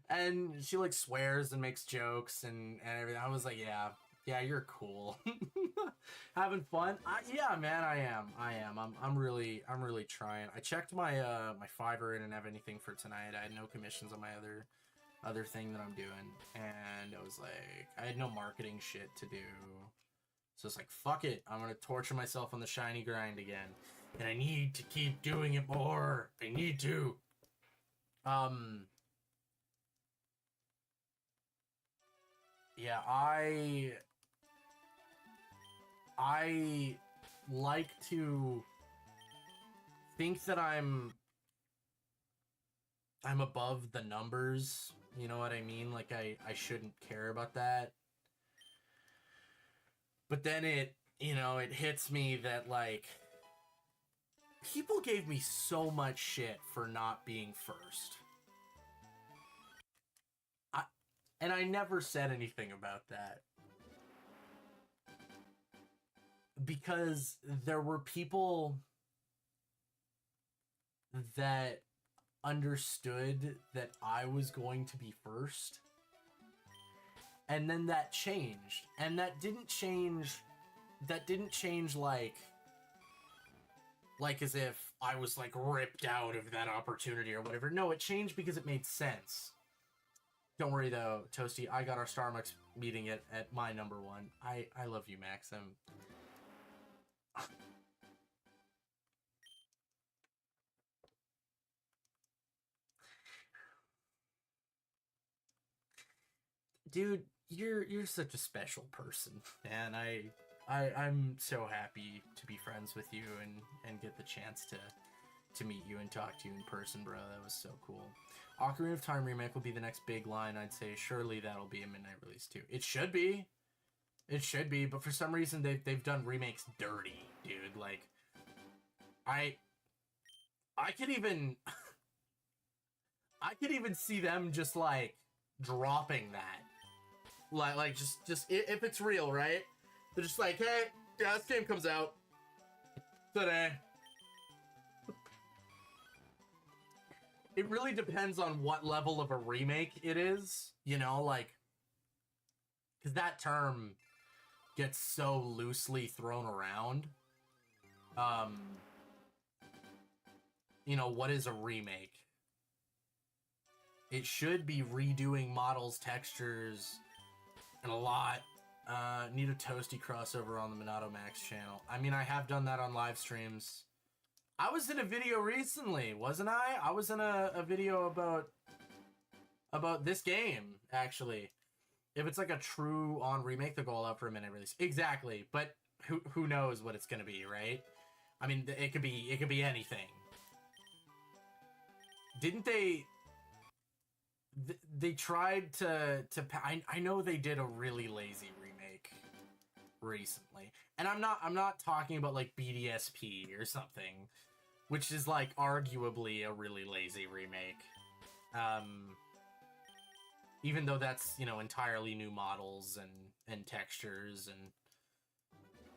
And she like swears and makes jokes and everything. I was like, yeah, Yeah, you're cool. Having fun? Yeah, man, I am. I'm really trying. I checked my my Fiverr. I didn't have anything for tonight. I had no commissions on my other thing that I'm doing, and I was like, I had no marketing shit to do. So it's like, fuck it. I'm gonna torture myself on the shiny grind again, and I need to keep doing it more. I need to. Yeah, I like to think that I'm above the numbers. You know what I mean? Like I shouldn't care about that. But then it hits me that like people gave me so much shit for not being first. And I never said anything about that. Because there were people that understood that I was going to be first. And then that changed. And that didn't change like as if I was like ripped out of that opportunity or whatever. No, it changed because it made sense. Don't worry though, Toasty, I got our Starbucks meeting at my number one. I love you, Maxim. Dude, you're such a special person, man. I'm so happy to be friends with you and get the chance to meet you and talk to you in person, bro. That was so cool. Ocarina of Time remake will be the next big line, I'd say. Surely that'll be a midnight release too. It should be. It should be, but for some reason they've done remakes dirty, dude. Like I could even I could even see them just like dropping that. Like just if it's real, right? They're just like, hey, yeah, this game comes out today. It really depends on what level of a remake it is, you know, like, because that term gets so loosely thrown around. You know, what is a remake? It should be redoing models, textures, and a lot. Need a Toasty crossover on the Minato Max channel. I mean, I have done that on live streams. I was in a video recently, wasn't I? I was in a video about this game, actually. If it's like a true on remake, they'll go all out for a minute release. Exactly, but who knows what it's gonna be, right? I mean, it could be anything. Didn't they? They tried to I know they did a really lazy remake recently, and I'm not talking about like BDSP or something, which is like arguably a really lazy remake. Even though that's, you know, entirely new models and textures and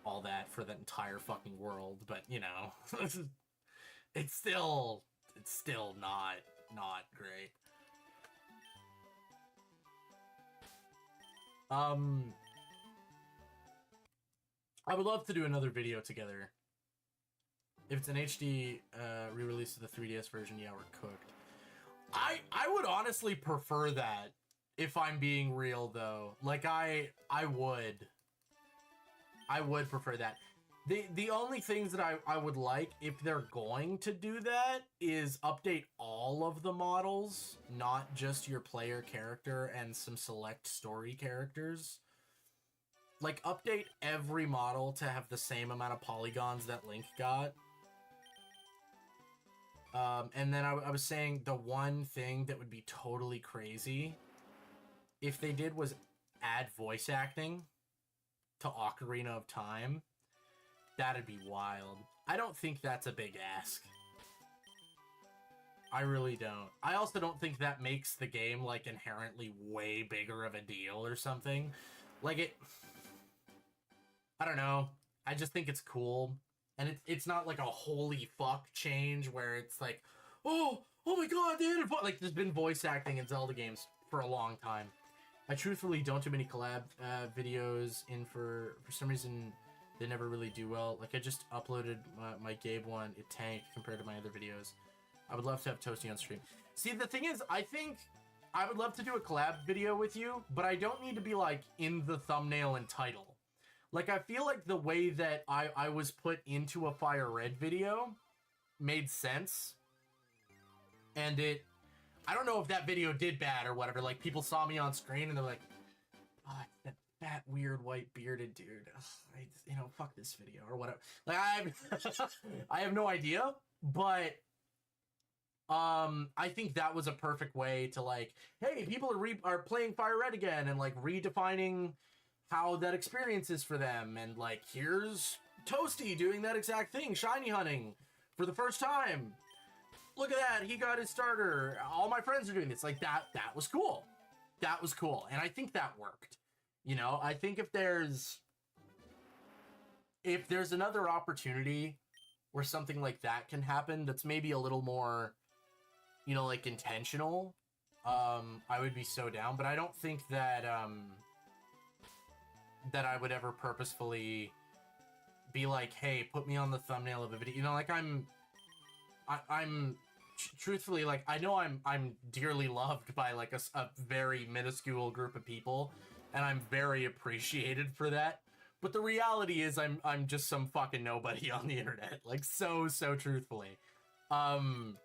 all that for the entire fucking world, but you know, it's still not great. I would love to do another video together. If it's an HD re-release of the 3DS version, yeah, we're cooked. I would honestly prefer that, if I'm being real though. Like I would prefer that. The only things that I would like, if they're going to do that, is update all of the models, not just your player character and some select story characters. Like, update every model to have the same amount of polygons that Link got. And then I was saying the one thing that would be totally crazy if they did was add voice acting to Ocarina of Time. That'd be wild. I don't think that's a big ask. I really don't. I also don't think that makes the game, like, inherently way bigger of a deal or something. Like, I don't know. I just think it's cool. And it's not like a holy fuck change where it's like, oh my god, they added like, there's been voice acting in Zelda games for a long time. I truthfully don't do many collab videos in for some reason they never really do well. Like I just uploaded my Gabe one, it tanked compared to my other videos. I would love to have Toasty on stream. See, the thing is, I think I would love to do a collab video with you, but I don't need to be like in the thumbnail and title. Like I feel like the way that I was put into a Fire Red video made sense. And I don't know if that video did bad or whatever. Like, people saw me on screen and they're like, oh, it's that fat, weird, white, bearded dude. Ugh, fuck this video or whatever. Like, I have no idea, but I think that was a perfect way to, like, hey, people are playing Fire Red again and, like, redefining how that experience is for them. And, like, here's Toasty doing that exact thing, shiny hunting for the first time. Look at that, he got his starter. All my friends are doing this. Like, that was cool. That was cool. And I think that worked. I think if there's another opportunity where something like that can happen that's maybe a little more, like, intentional, I would be so down. But I don't think that, that I would ever purposefully be like, hey, put me on the thumbnail of a video. Like, I'm truthfully, like, I know I'm dearly loved by, like, a very minuscule group of people, and I'm very appreciated for that. But the reality is I'm just some fucking nobody on the internet. Like, so truthfully. And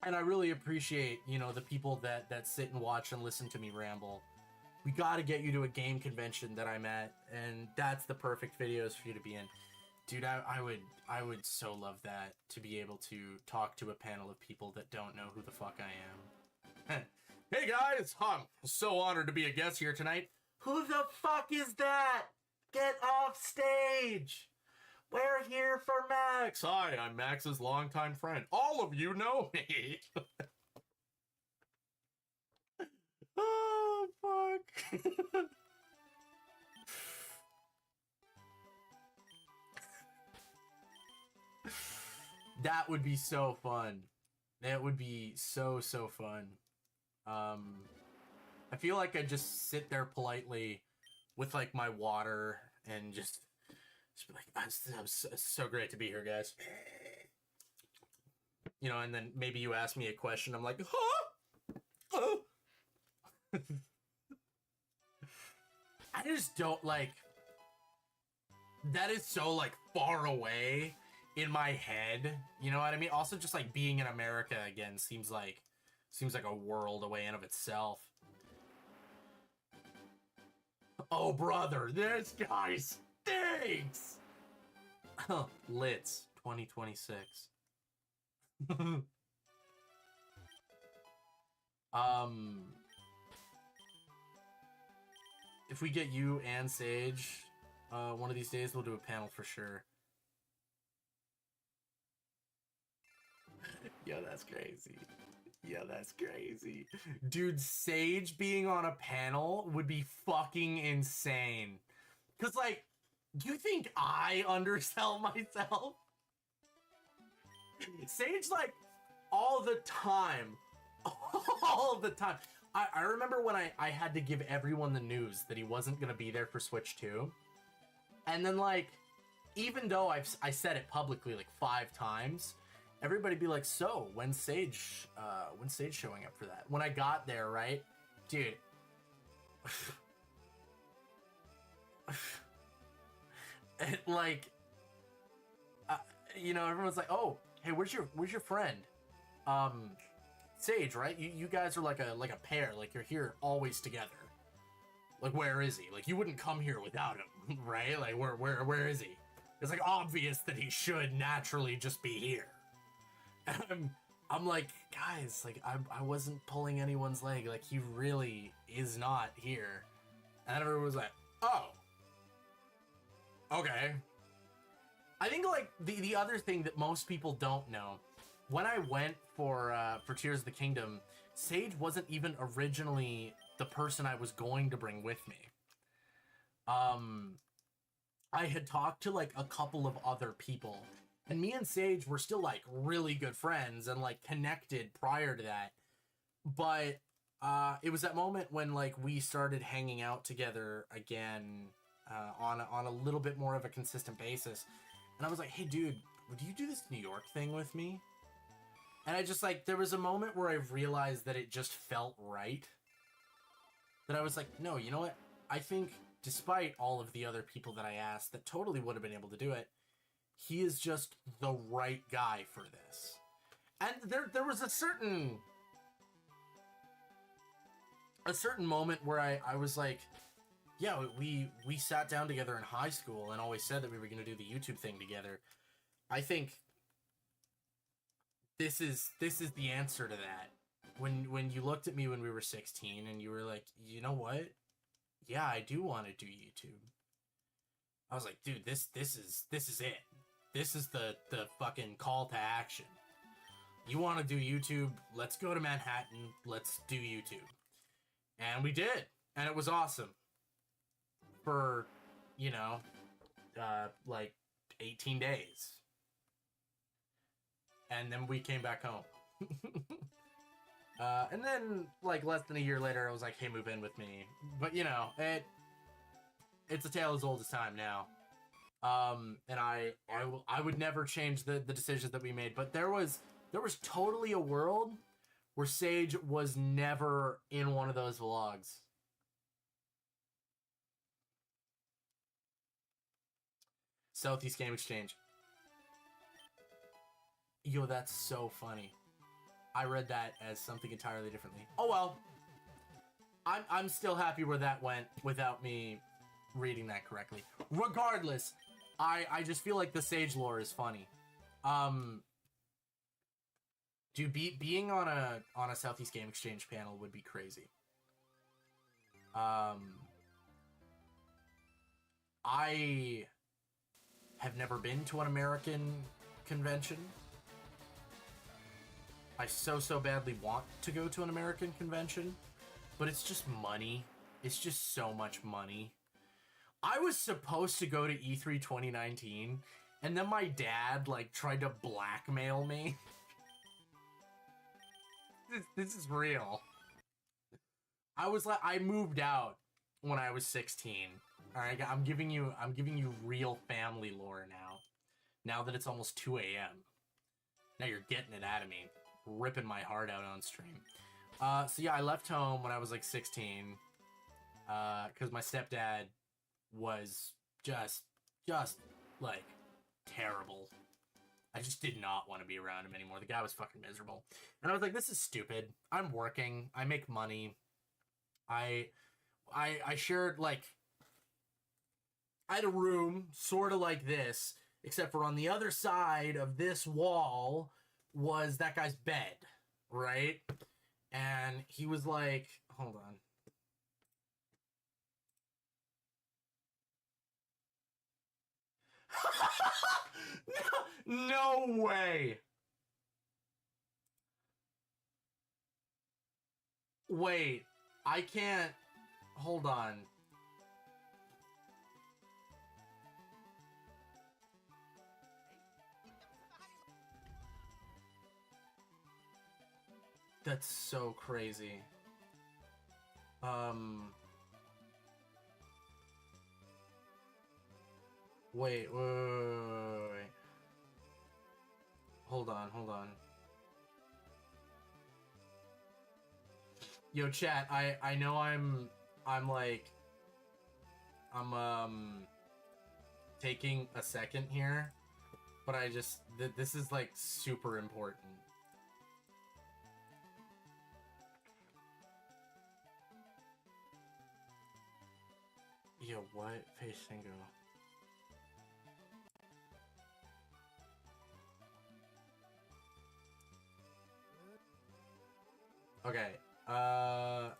I really appreciate, the people that sit and watch and listen to me ramble. We gotta get you to a game convention that I'm at, and that's the perfect videos for you to be in. Dude, I would so love that, to be able to talk to a panel of people that don't know who the fuck I am. Hey guys, I'm so honored to be a guest here tonight. Who the fuck is that? Get off stage! We're here for Max! Hi, I'm Max's longtime friend. All of you know me! Oh, fuck. That would be so fun. That would be so fun. I feel like I just sit there politely with, like, my water and just be like, it's so great to be here, guys. And then maybe you ask me a question, I'm like, huh? Oh. I just don't, like, that is so, like, far away in my head, you know what I mean? Also, just, like, being in America again seems like a world away in of itself. Oh, brother, this guy stinks! Litz 2026. If we get you and Sage, one of these days we'll do a panel for sure. Yo, that's crazy. Yo, that's crazy. Dude, Sage being on a panel would be fucking insane. Cause, like, do you think I undersell myself? Sage, like, all the time. All the time. I remember when I had to give everyone the news that he wasn't gonna be there for Switch 2. And then, like, even though I said it publicly, like, 5 times, everybody be like, so, when's Sage showing up for that? When I got there, right? Dude. And, like, everyone's like, oh, hey, where's your friend? Sage, right? You guys are like a pair, like you're here always together. Like, where is he? Like, you wouldn't come here without him, right? Like, where is he? It's like obvious that he should naturally just be here. And I'm like, guys, like, I wasn't pulling anyone's leg. Like, he really is not here. And everyone was like, oh, okay. I think, like, the other thing that most people don't know, when I went for Tears of the Kingdom, Sage wasn't even originally the person I was going to bring with me. I had talked to, like, a couple of other people, and me and Sage were still, like, really good friends and, like, connected prior to that. But It was that moment when like we started hanging out together again on a little bit more of a consistent basis, and I was like, "Hey, dude, would you do this New York thing with me?" And I just like there was a moment where I realized that it just felt right. That I was like, "No, you know what? I think despite all of the other people that I asked that totally would have been able to do it, he is just the right guy for this." And there was a certain moment where I was like, yeah, we sat down together in high school and always said that we were going to do the YouTube thing together. I think this is the answer to that. When you looked at me when we were 16 and you were like, "You know what? Yeah, I do want to do YouTube." I was like, "Dude, this is it. This is the fucking call to action. You want to do YouTube? Let's go to Manhattan. Let's do YouTube." And we did. And it was awesome. For, you know, like 18 days. And then we came back home. And then, like, less than a year later, I was like, "Hey, move in with me." But, you know, it's a tale as old as time now. And I would never change the decisions that we made. But there was totally a world where Sage was never in one of those vlogs. Southeast Game Exchange. Yo, that's so funny. I read that as something entirely differently. Oh well. I'm still happy where that went without me reading that correctly. Regardless, I just feel like the Sage lore is funny. Dude, being on a Southeast Game Exchange panel would be crazy. I have never been to an American convention. I so badly want to go to an American convention, but it's just money. It's just so much money. I was supposed to go to E3 2019, and then my dad, like, tried to blackmail me. This is real. I moved out when I was 16. All right, I'm giving you real family lore now. Now that it's almost 2 a.m. Now you're getting it out of me, ripping my heart out on stream. So yeah, I left home when I was like 16, because my stepdad was just like terrible. I just did not want to be around him anymore. The guy was fucking miserable. And I was like, this is stupid. I'm working. I make money. I shared, like, I had a room sort of like this, except for on the other side of this wall was that guy's bed, right? And he was like, hold on. No way. Wait, I can't. Hold on. That's so crazy. Wait. Hold on. Yo, chat, I know I'm like, I'm taking a second here, but I just, this is like super important. Yo, what? Face Singo. Okay, no.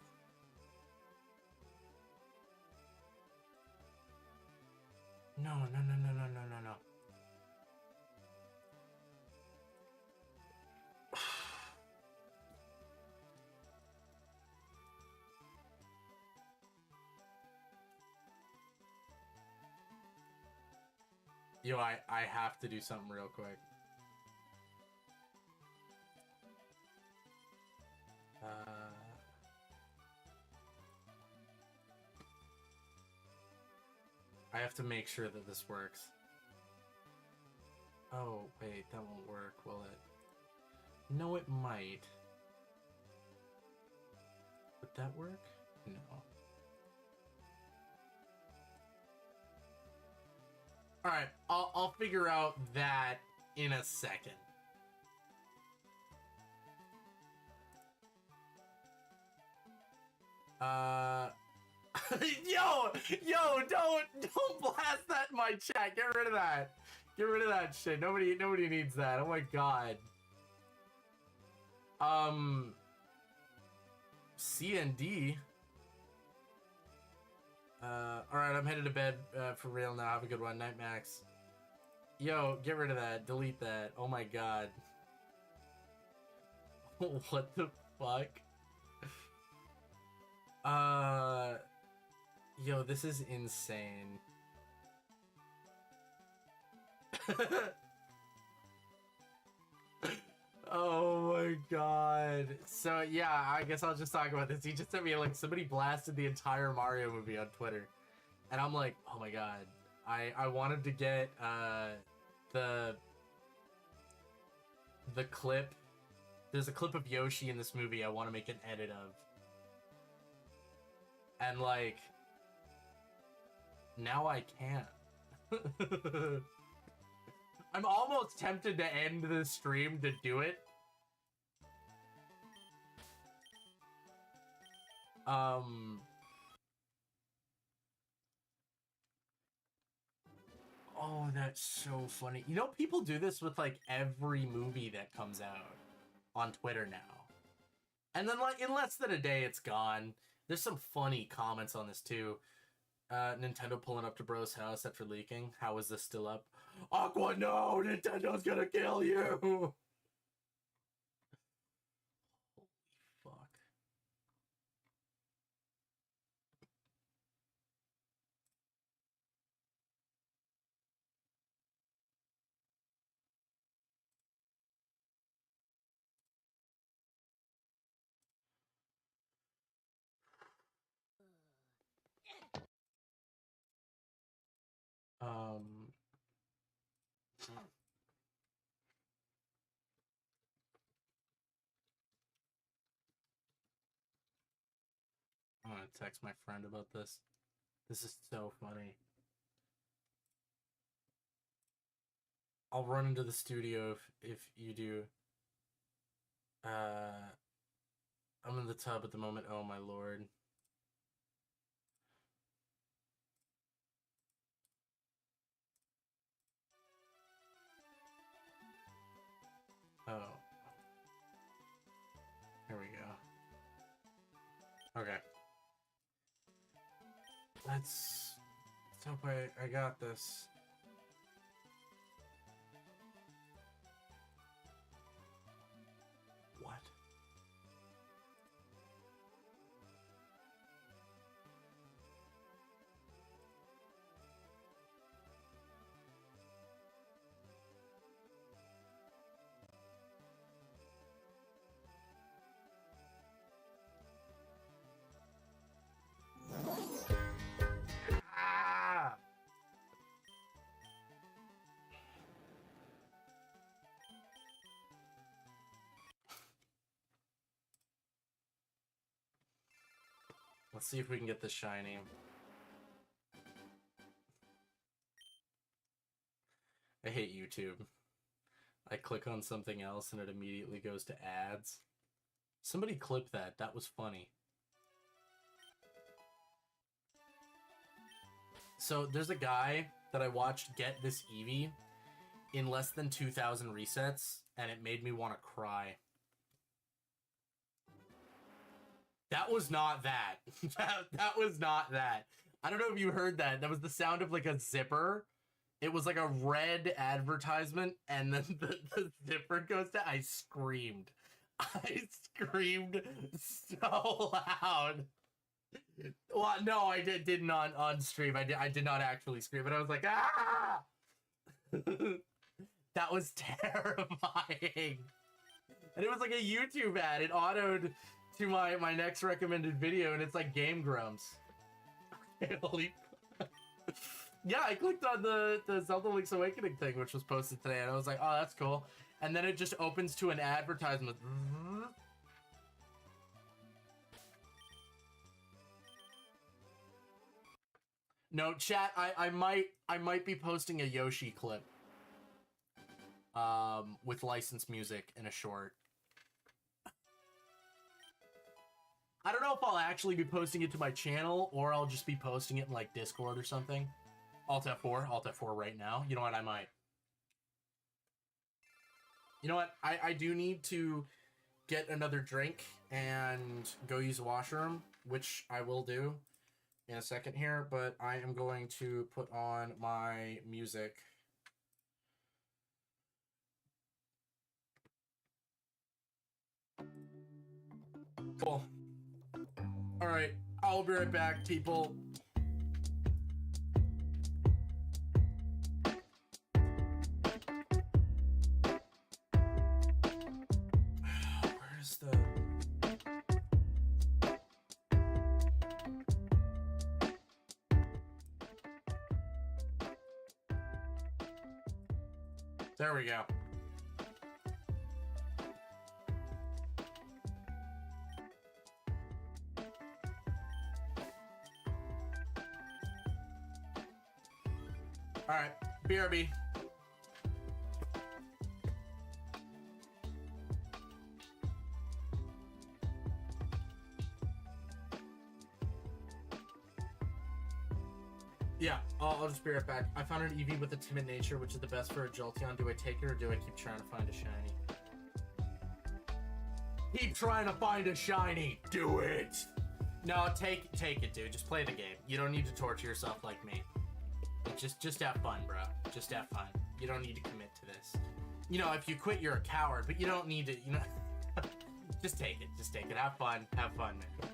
Yo, I have to do something real quick. I have to make sure that this works. Oh, wait, that won't work, will it? No, it might. Would that work? No. Alright, I'll figure out that in a second. Yo, don't blast that in my chat. Get rid of that. Get rid of that shit. Nobody needs that. Oh my god. C and D. Alright, I'm headed to bed for real now. Have a good one. Night, Max. Yo, get rid of that. Delete that. Oh my god. What the fuck? Yo, this is insane. Oh my god. So yeah, I guess I'll just talk about this. He just sent me like somebody blasted the entire Mario movie on Twitter. And I'm like, oh my god. I wanted to get the clip. There's a clip of Yoshi in this movie I want to make an edit of. And like now I can't. I'm almost tempted to end the stream to do it. Oh, that's so funny. You know, people do this with like every movie that comes out on Twitter now. And then like in less than a day, it's gone. There's some funny comments on this too. Nintendo pulling up to bro's house after leaking. How is this still up? Aqua, no! Nintendo's gonna kill you! Holy fuck. I'm gonna text my friend about this. This is so funny. I'll run into the studio if you do. I'm in the tub at the moment. Oh my lord. Oh. Here we go. Okay. Let's hope I got this. What? Ah! Let's see if we can get this shiny. I hate YouTube. I click on something else and it immediately goes to ads. Somebody clip that. That was funny. So there's a guy that I watched get this Eevee in less than 2,000 resets, and it made me want to cry. That was not that. that was not that. I don't know if you heard that. That was the sound of like a zipper. It was like a red advertisement, and then the zipper goes down. I screamed. I screamed so loud. Well, no, I did not on stream. I did not actually scream, but I was like, ah! That was terrifying. And it was like a YouTube ad. It autoed to my next recommended video, and it's like Game Grumps. Okay, holy. Yeah, I clicked on the Zelda Link's Awakening thing, which was posted today, and I was like, oh, that's cool. And then it just opens to an advertisement. No, chat, I might be posting a Yoshi clip. With licensed music in a short. I don't know if I'll actually be posting it to my channel, or I'll just be posting it in, like, Discord or something. Alt F4 right now. You know what, I might. You know what, I do need to get another drink and go use the washroom, which I will do in a second here, but I am going to put on my music. Cool. All right, I'll be right back, people. Where's the... There we go. All right, BRB. Yeah, I'll just be right back. I found an Eevee with a timid nature, which is the best for a Jolteon. Do I take it or do I keep trying to find a shiny? Keep trying to find a shiny. Do it. No, take it, dude. Just play the game. You don't need to torture yourself like me. Just have fun, bro. Just have fun. You don't need to commit to this. You know, if you quit, you're a coward, but you don't need to, you know. Just take it. Just take it. Have fun. Have fun, man.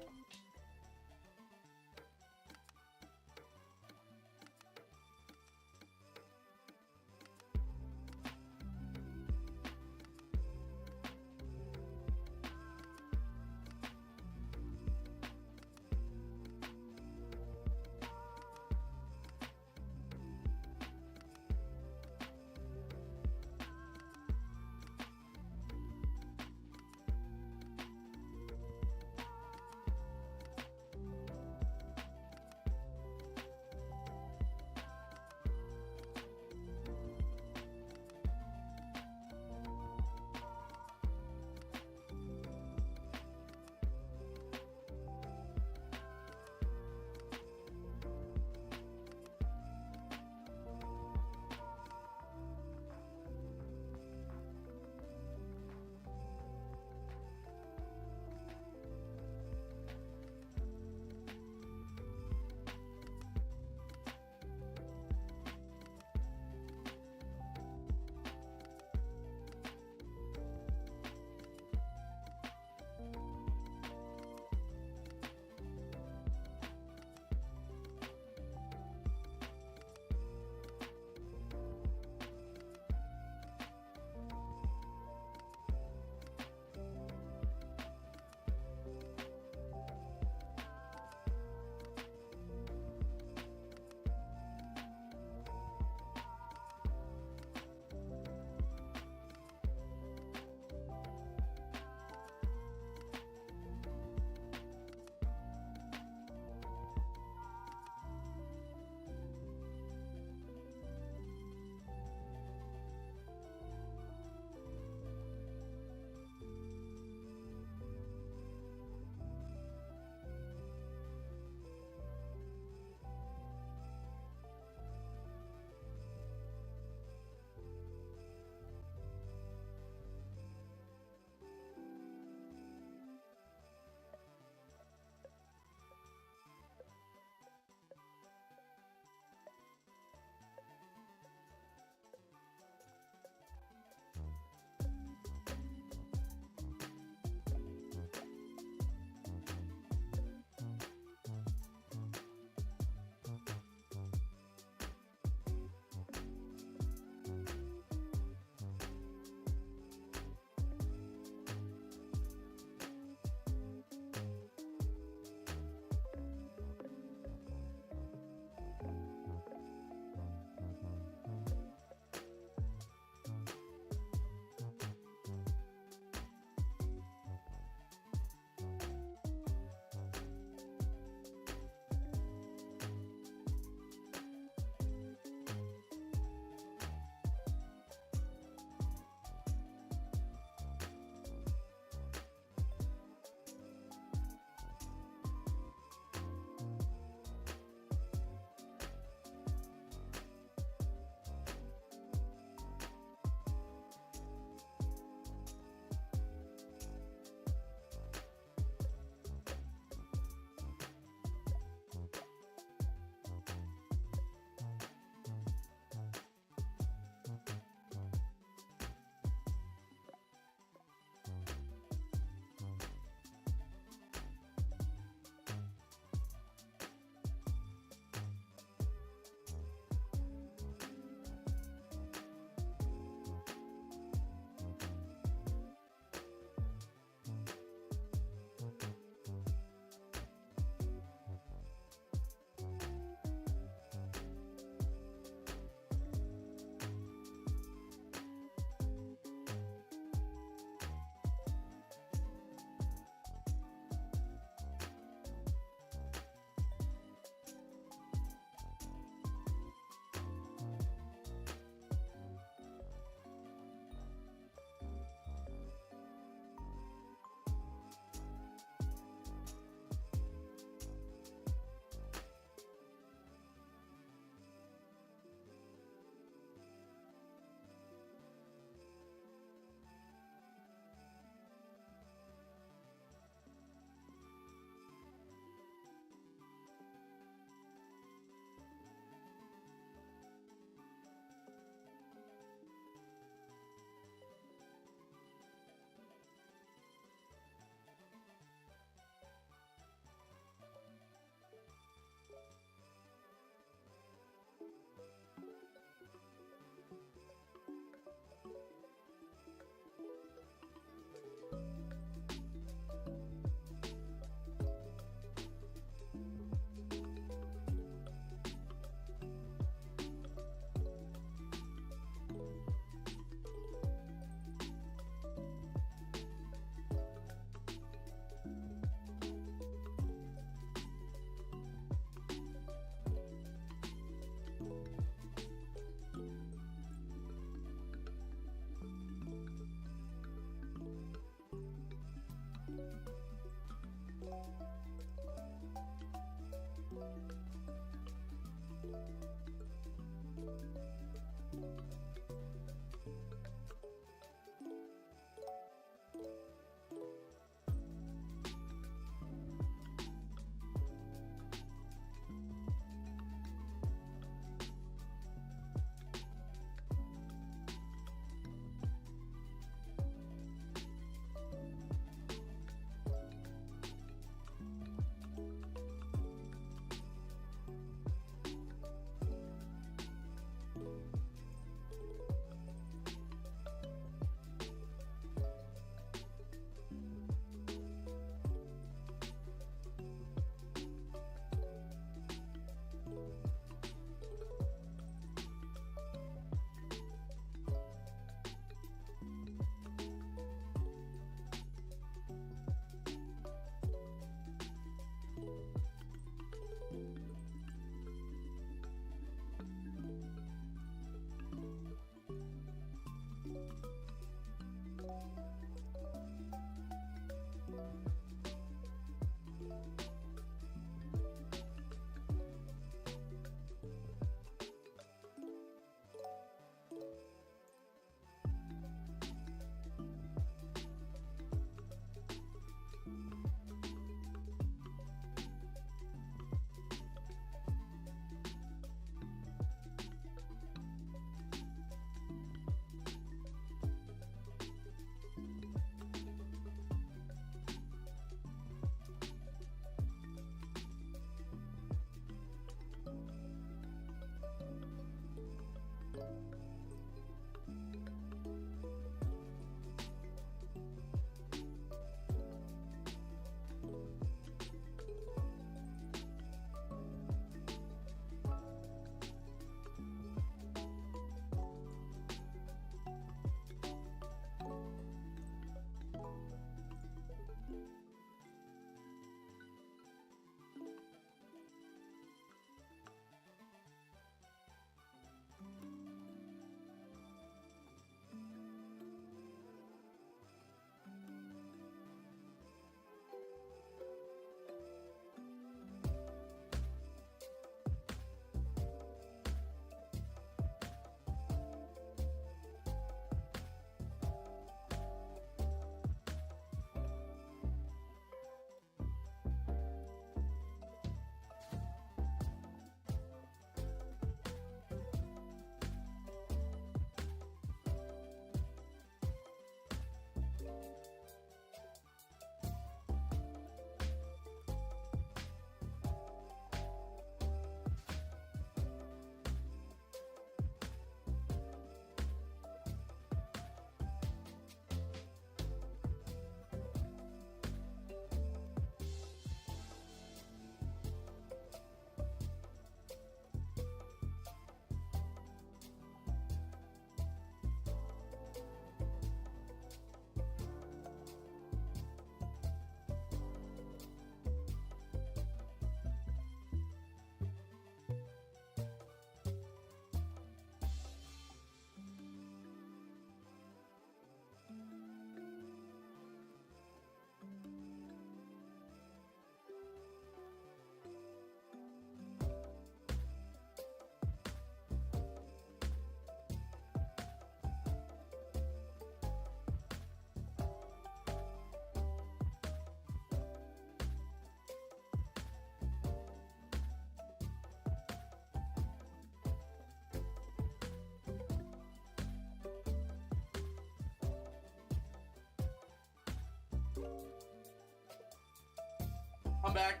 I'm back.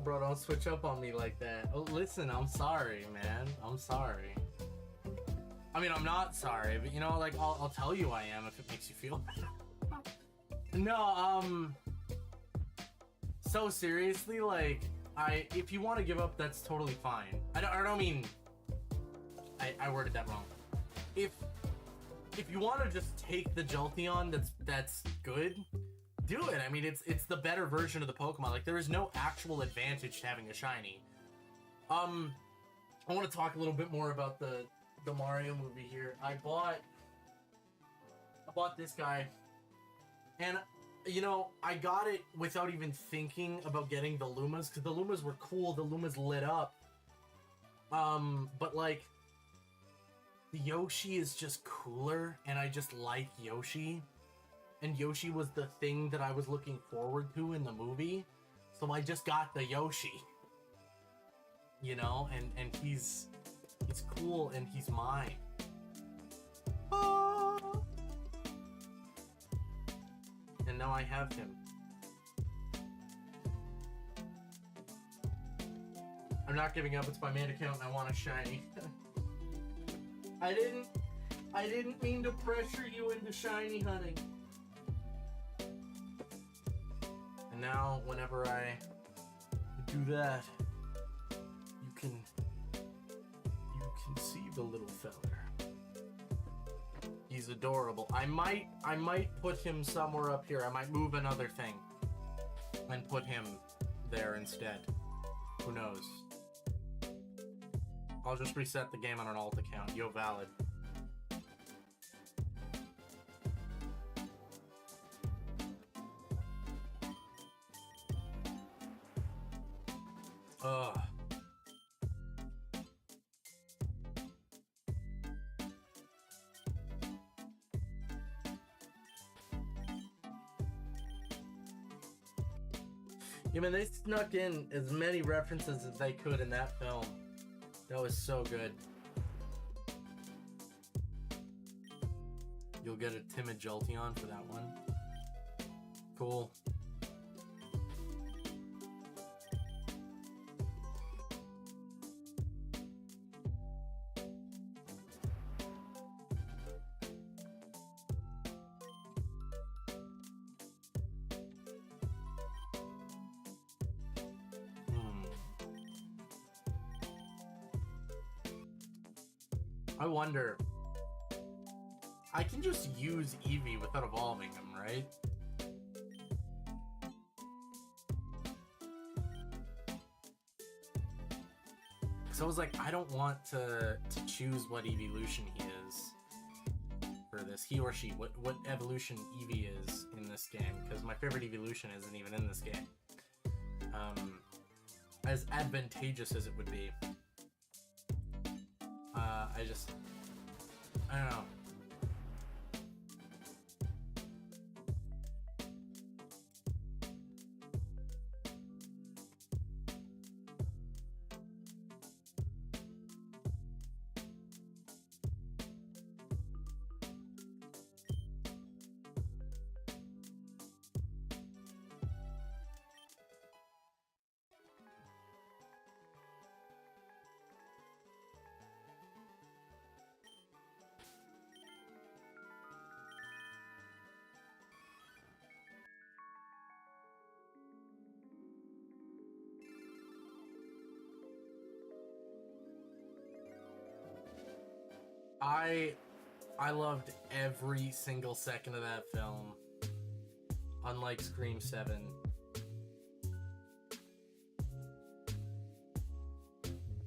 Bro, don't switch up on me like that. Oh, listen, I'm sorry, man. I'm sorry. I mean, I'm not sorry, but you know, like, I'll tell you I am if it makes you feel better. No, so seriously, like, if you want to give up, that's totally fine. I don't mean, I worded that wrong. If you want to just take the Jolteon that's good, do it. I mean, it's the better version of the Pokemon. Like, there is no actual advantage to having a shiny. I want to talk a little bit more about the Mario movie here. I bought this guy, and You know, I got it without even thinking about getting the Lumas, because the Lumas were cool, the Lumas lit up. But like, the Yoshi is just cooler, and I just like Yoshi. And Yoshi was the thing that I was looking forward to in the movie, so I just got the Yoshi. You know, and he's cool, and he's mine. Ah! And now I have him. I'm not giving up, it's my main account and I want a shiny. I didn't mean to pressure you into shiny hunting. And now whenever I do that, you can see the little feller. He's adorable. I might put him somewhere up here. I might move another thing and put him there instead. Who knows? I'll just reset the game on an alt account. Yo, valid. Ugh. Yeah, man, they snuck in as many references as they could in that film. That was so good. You'll get a timid Jolteon for that one. Cool. I wonder... I can just use Eevee without evolving him, right? So I was like, I don't want to choose what evolution he is for this. He or she. What evolution Eevee is in this game. Because my favorite evolution isn't even in this game. As advantageous as it would be. I don't know. I loved every single second of that film. Unlike Scream 7.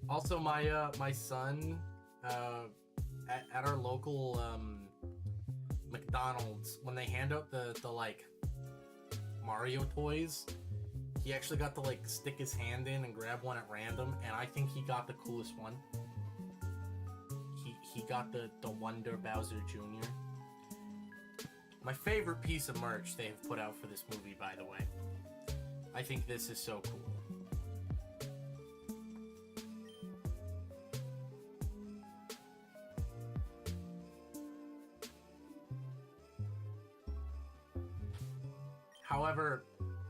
Also, my son, at our local McDonald's, when they hand out the like Mario toys, he actually got to like stick his hand in and grab one at random, and I think he got the coolest one. He got the Wonder Bowser Jr. My favorite piece of merch they have put out for this movie, by the way. I think this is so cool. However,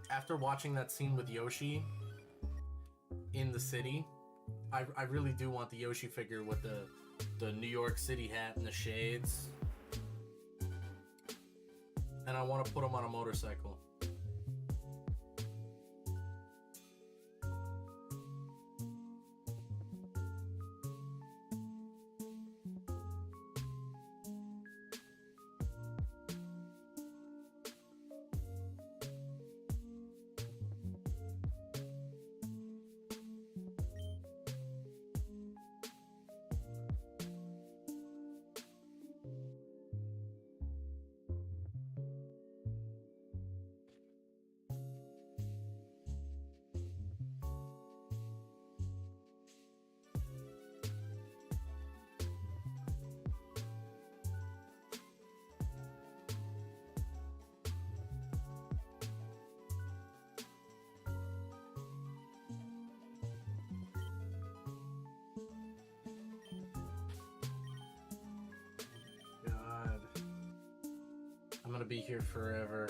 after watching that scene with Yoshi in the city, I really do want the Yoshi figure with the New York City hat and the shades. And I want to put him on a motorcycle. to be here forever.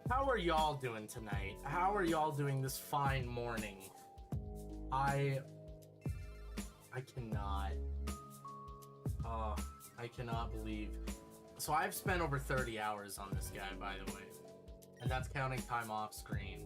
How are y'all doing tonight? How are y'all doing this fine morning? I cannot. I cannot believe. So I've spent over 30 hours on this guy, by the way. And that's counting time off screen.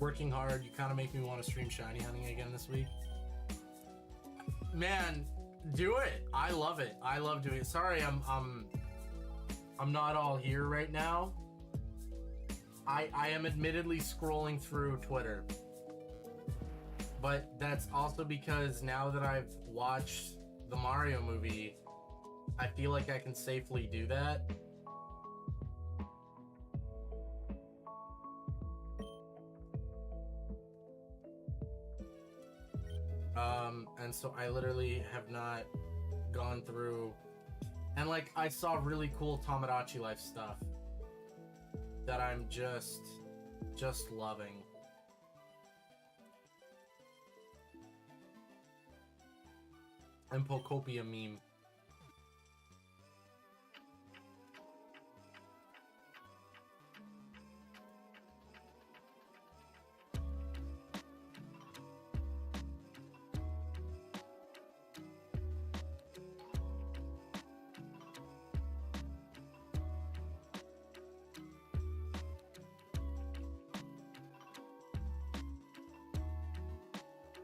Working hard, you kind of make me want to stream shiny hunting again this week. Man, do it. I love it. I love doing it. Sorry, I'm not all here right now. I am admittedly scrolling through Twitter. But that's also because now that I've watched the Mario movie, I feel like I can safely do that. And so I literally have not gone through, and like I saw really cool Tamagotchi life stuff that I'm just loving. And Pokopia meme.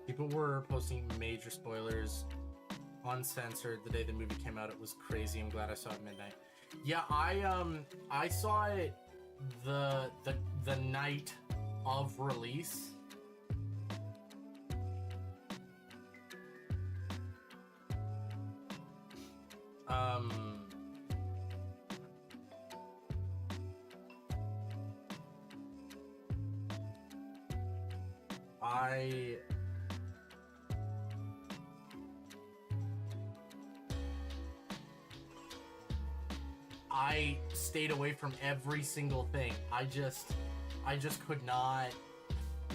People were posting major spoilers, uncensored, the day the movie came out. It was crazy. I'm glad I saw it at midnight. Yeah, I saw it the night of release. I stayed away from every single thing. I just could not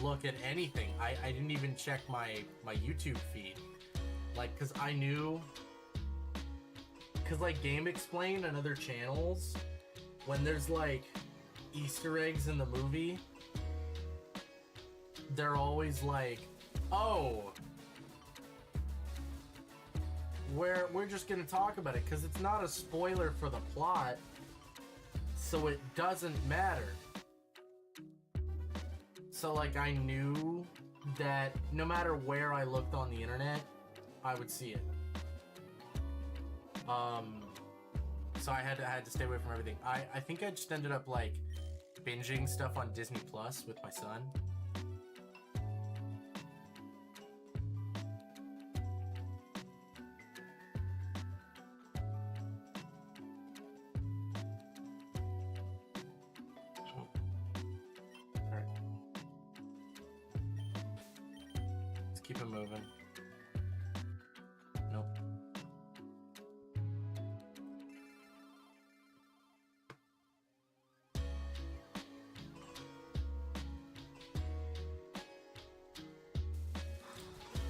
look at anything. I didn't even check my YouTube feed. Like, cause I knew, cause like Game Explain and other channels, when there's like Easter eggs in the movie, they're always like, oh, we're just gonna talk about it because it's not a spoiler for the plot, so it doesn't matter. So like I knew that no matter where I looked on the internet, I would see it. So I had to stay away from everything. I think I just ended up like binging stuff on Disney Plus with my son. Alright. Let's keep it moving. Nope.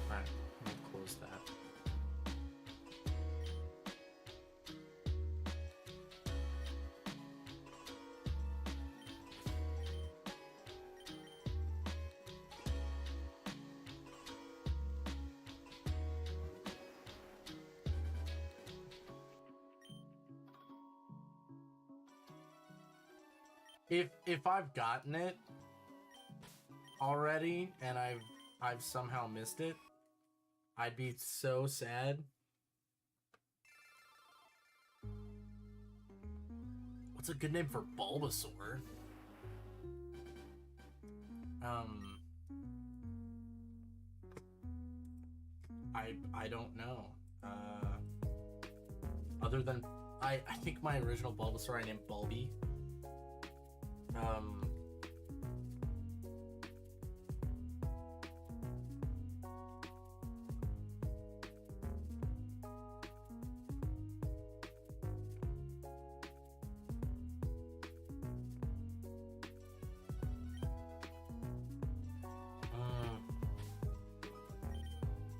Alright, let me close that. If I've gotten it already and I've somehow missed it, I'd be so sad. What's a good name for Bulbasaur? I don't know. Other than I think my original Bulbasaur I named Bulby.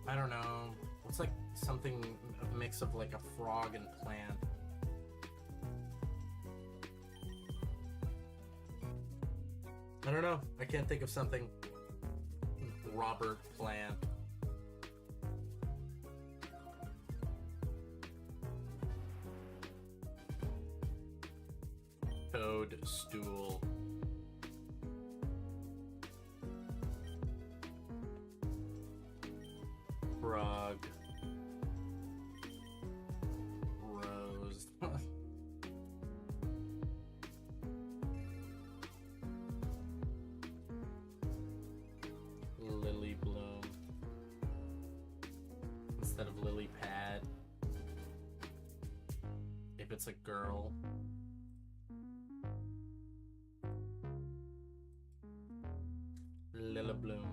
I don't know. It's like something, a mix of like a frog and plant. I don't know. I can't think of something. Robert Plant. Toadstool. Frog. Rose. Lily Bloom. Instead of lily pad. If it's a girl. Lily Bloom.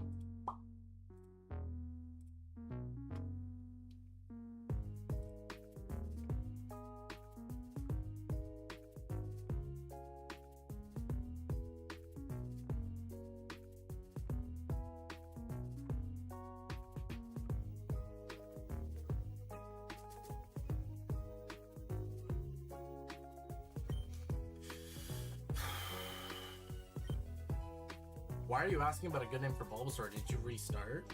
Why are you asking about a good name for Bulbasaur? Did you restart?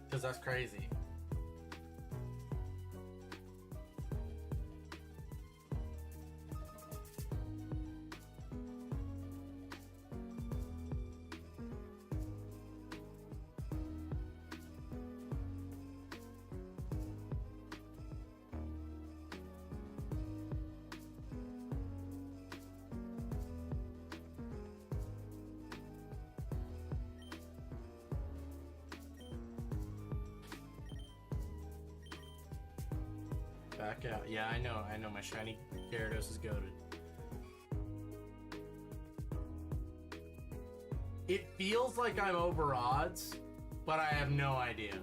Because that's crazy. Back out. Yeah, I know. My shiny Gyarados is goated. It feels like I'm over odds, but I have no idea.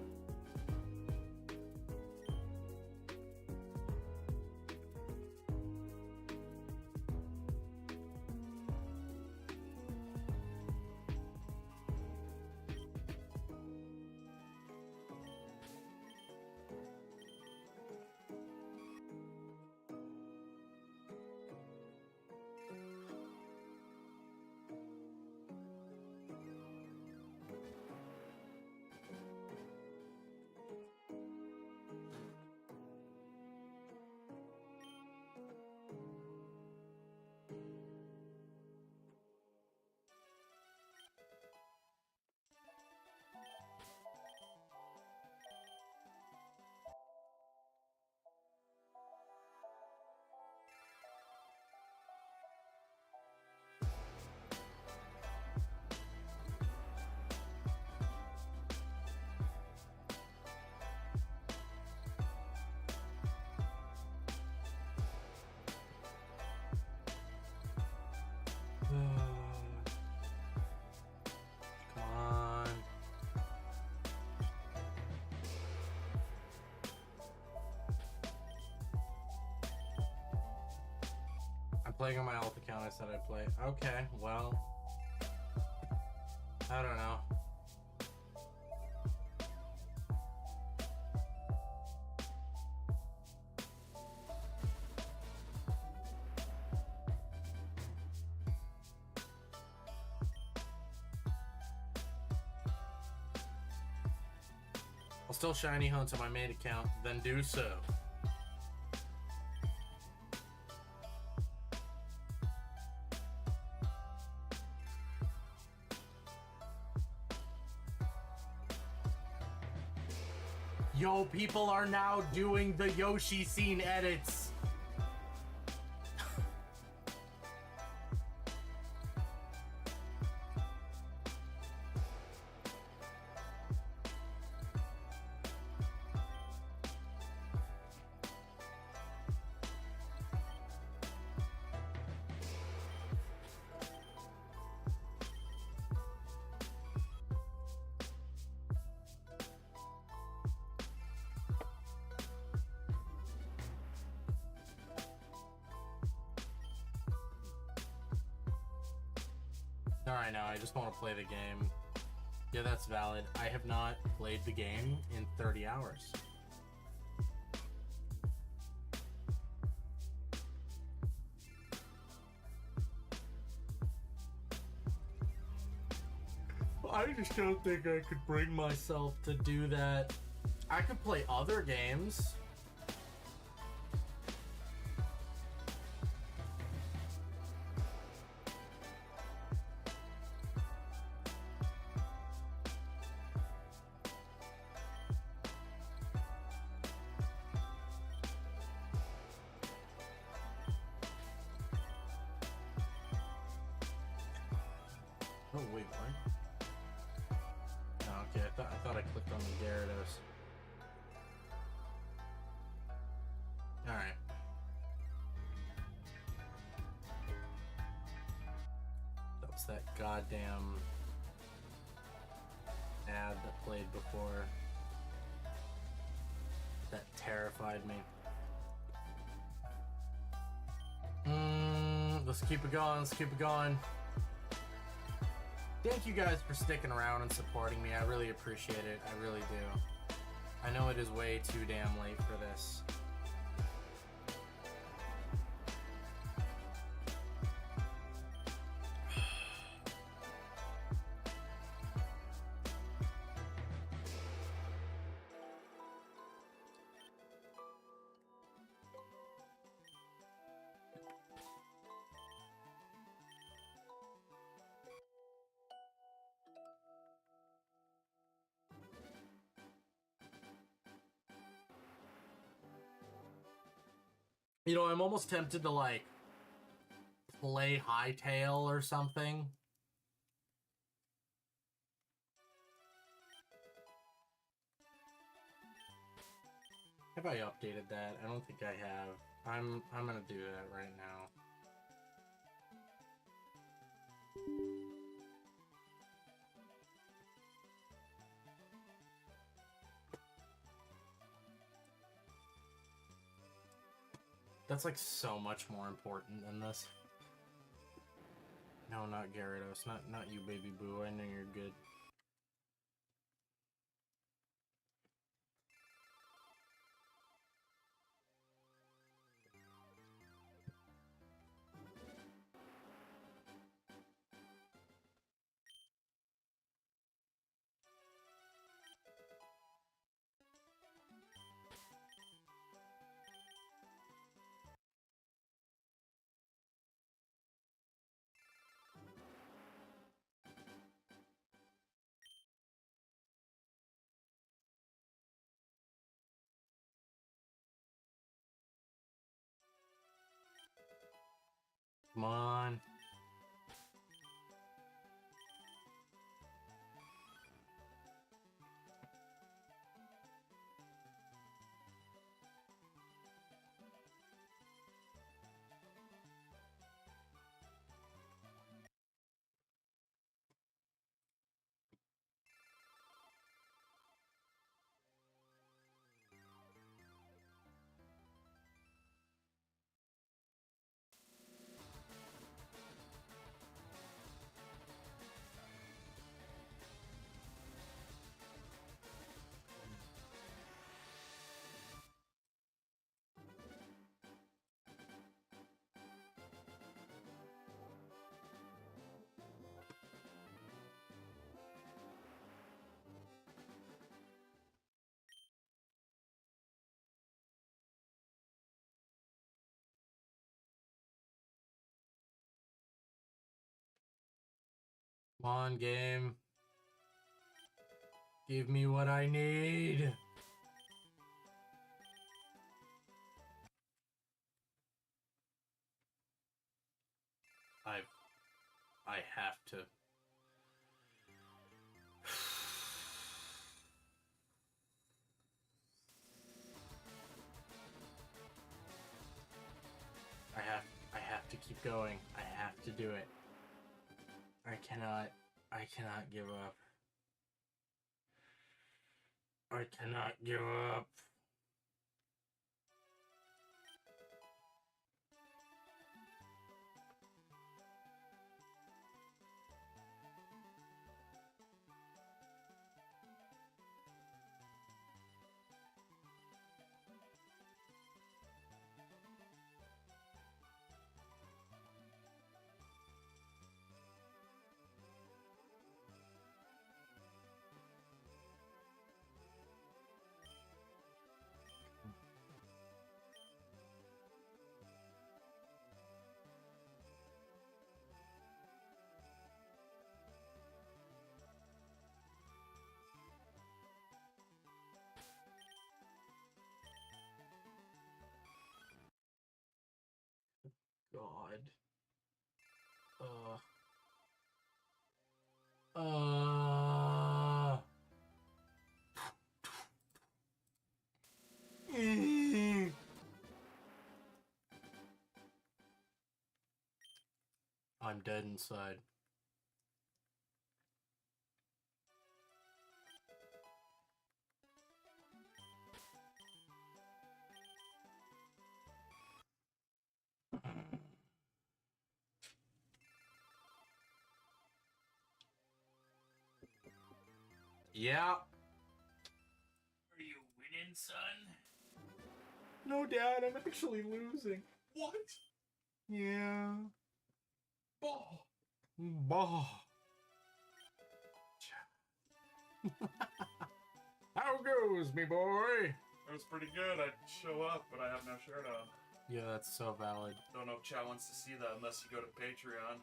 playing on my alt account. I said I'd play. Okay, well, I don't know. I'll still shiny hunt on my main account, then do so. Yo, people are now doing the Yoshi scene edits. Alright, now I just want to play the game. Yeah, that's valid. I have not played the game in 30 hours. I just don't think I could bring myself to do that. I could play other games. Oh, wait, what? Oh, okay, I thought I clicked on the Gyarados. Alright. That was that goddamn ad that played before. That terrified me. Let's keep it going, let's keep it going. Thank you guys for sticking around and supporting me. I really appreciate it. I really do. I know it is way too damn late for this. You know, I'm almost tempted to, like, play Hytale or something. Have I updated that? I don't think I have. I'm gonna do that right now. That's like so much more important than this. No, not Gyarados. Not you, baby boo. I know you're good. Come on. on, game. Give me what I need. I have to. I have to keep going. I have to do it. I cannot give up. I cannot give up. God. I'm dead inside. Yeah. Are you winning, son? No, Dad, I'm actually losing. What? Yeah. Bah. Bah. How goes, me boy? It was pretty good. I'd show up, but I have no shirt on. Yeah, that's so valid. Don't know if chat wants to see that unless you go to Patreon.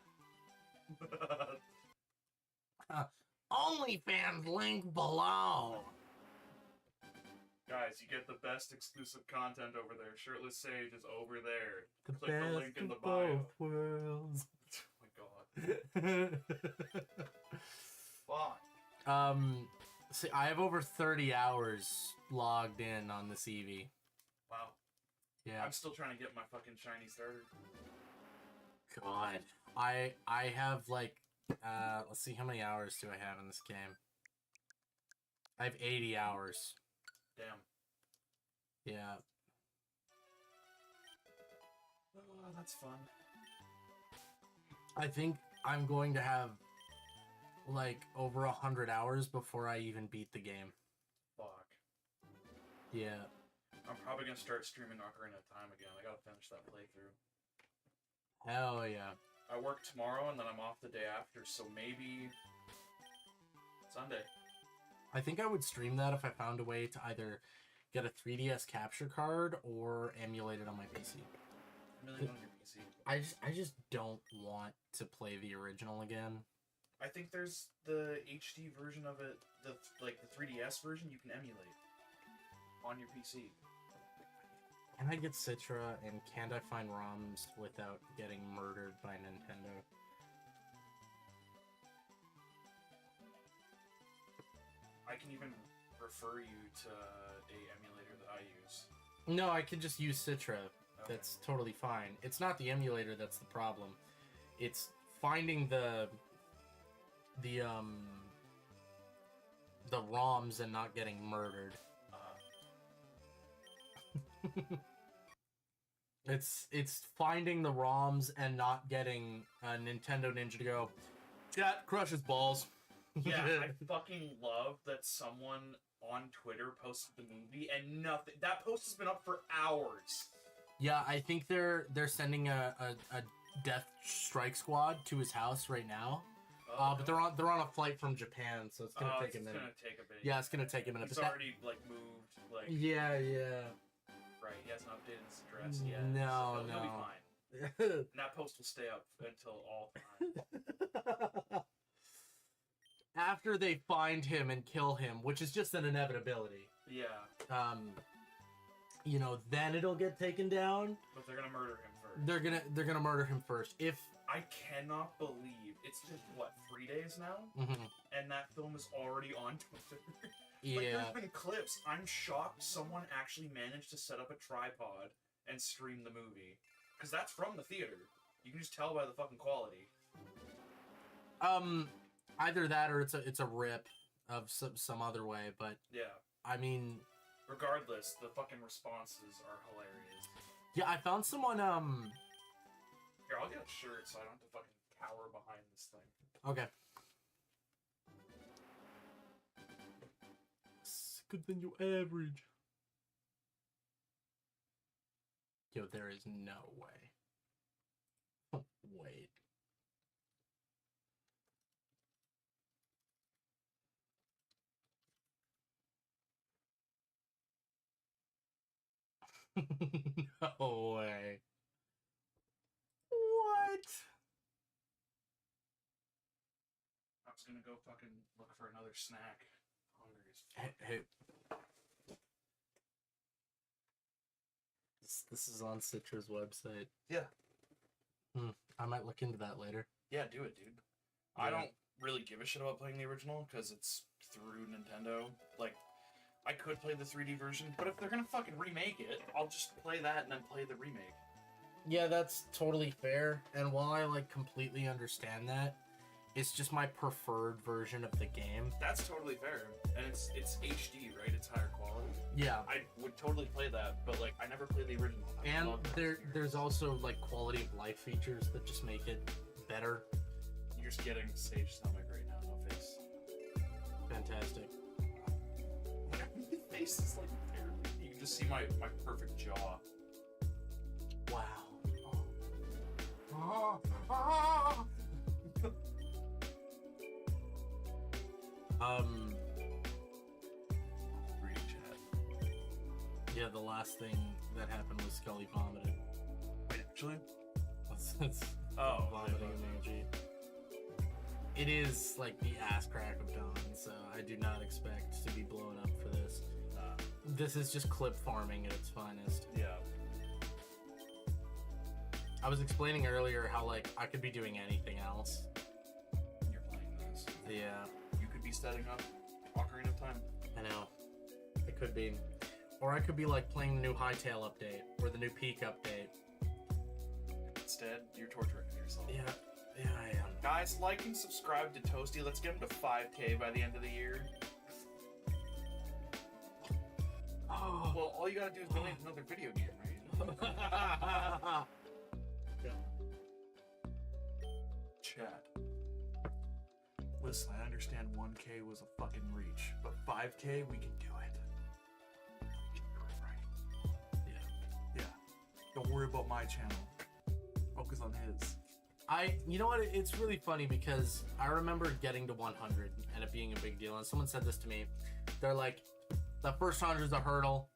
OnlyFans link below. Guys, you get the best exclusive content over there. Shirtless Sage is over there. The Click best the link in the of bio. both worlds. Oh my god. Fuck. See, I have over 30 hours logged in on this Eevee. Wow. Yeah. I'm still trying to get my fucking shiny starter. God. I have like let's see, how many hours do I have in this game? I have 80 hours. Damn. Yeah. Oh, that's fun. I think I'm going to have like over 100 hours before I even beat the game. Fuck. Yeah. I'm probably gonna start streaming Ocarina of Time again. I gotta finish that playthrough. Hell yeah. I work tomorrow and then I'm off the day after, so maybe Sunday. I think I would stream that if I found a way to either get a 3DS capture card or emulate it on my PC. Emulate on your PC. I just don't want to play the original again. I think there's the HD version of it, the 3DS version you can emulate on your PC. Can I get Citra, and can't I find ROMs without getting murdered by Nintendo? I can even refer you to a emulator that I use. No, I can just use Citra. Okay. That's totally fine. It's not the emulator that's the problem. It's finding the ROMs and not getting murdered. It's finding the ROMs and not getting Nintendo Ninja to go, chat crushes balls. Yeah, I fucking love that someone on Twitter posted the movie and nothing. That post has been up for hours. Yeah, I think they're sending a death strike squad to his house right now. Okay. But they're on a flight from Japan, so it's gonna take a minute. It's gonna take a bit. Yeah, it's gonna take a minute. He's but already moved. Yeah. Right, he hasn't updated his address yet. No, so he'll be fine. And that post will stay up until all time. after they find him and kill him, which is just an inevitability, Yeah. you know, then it'll get taken down. But they're gonna murder him first. They're gonna murder him first. If I cannot believe it's just what 3 days now, mm-hmm. and that film is already on Twitter. Yeah, Like, there's been clips. I'm shocked someone actually managed to set up a tripod and stream the movie, because that's from the theater. You can just tell by the fucking quality. either that or it's a rip of some other way. But Yeah. I mean, Regardless, the fucking responses are hilarious. yeah, I found someone. Here, I'll get a shirt so I don't have to fucking cower behind this thing. Okay. Sicker than your average. Yo, there is no way. Wait. No way. What? I was gonna go fucking look for another snack. Hungry as fuck. Hey. This is on Citra's website. Yeah. I might look into that later. Yeah, do it, dude. Yeah. I don't really give a shit about playing the original because it's through Nintendo. Like, I could play the 3D version, but if they're gonna fucking remake it, I'll just play that and then play the remake. Yeah, that's totally fair. And while I like completely understand that, it's just my preferred version of the game. That's totally fair. And it's HD, right? It's higher quality. Yeah. I would totally play that, but like I never played the original. I And love that there's also like quality of life features that just make it better. You're just getting stage stomach right now, no face. Fantastic. My face is like terrible. You can just see my perfect jaw. Wow. Reading chat. Yeah, the last thing that happened was Scully vomited. Wait, actually? That's Oh, vomiting emoji. It is like the ass crack of dawn, so I do not expect to be blown up for this. This is just clip farming at its finest. Yeah. I was explaining earlier how like I could be doing anything else. You're playing this. Yeah, You could be setting up Ocarina of Time. I know. It could be. Or I could be like playing the new Hytale update or the new Peak update. Instead, you're torturing yourself. Yeah, I am. Guys, like and subscribe to Toasty. Let's get him to 5K by the end of the year. Oh. Well, all you gotta do is donate another video game, right? Chat. Listen, I understand 1K was a fucking reach, but 5K, we can do it. We can do it right. Yeah. Don't worry about my channel. Focus on his. You know what? It's really funny because I remember getting to 100 and it being a big deal. And someone said this to me. They're like, the first 100 is a hurdle.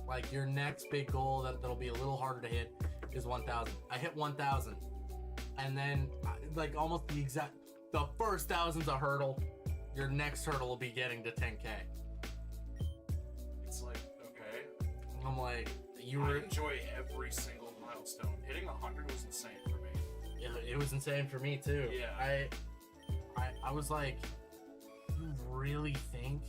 Like, your next big goal that'll be a little harder to hit is 1,000. I hit 1,000. And then, like, almost the first 1,000's a hurdle. Your next hurdle will be getting to 10K. It's like, okay. I'm like, I enjoy every single milestone. Hitting 100 was insane for me. Yeah, it was insane for me too. Yeah. I was like, you really think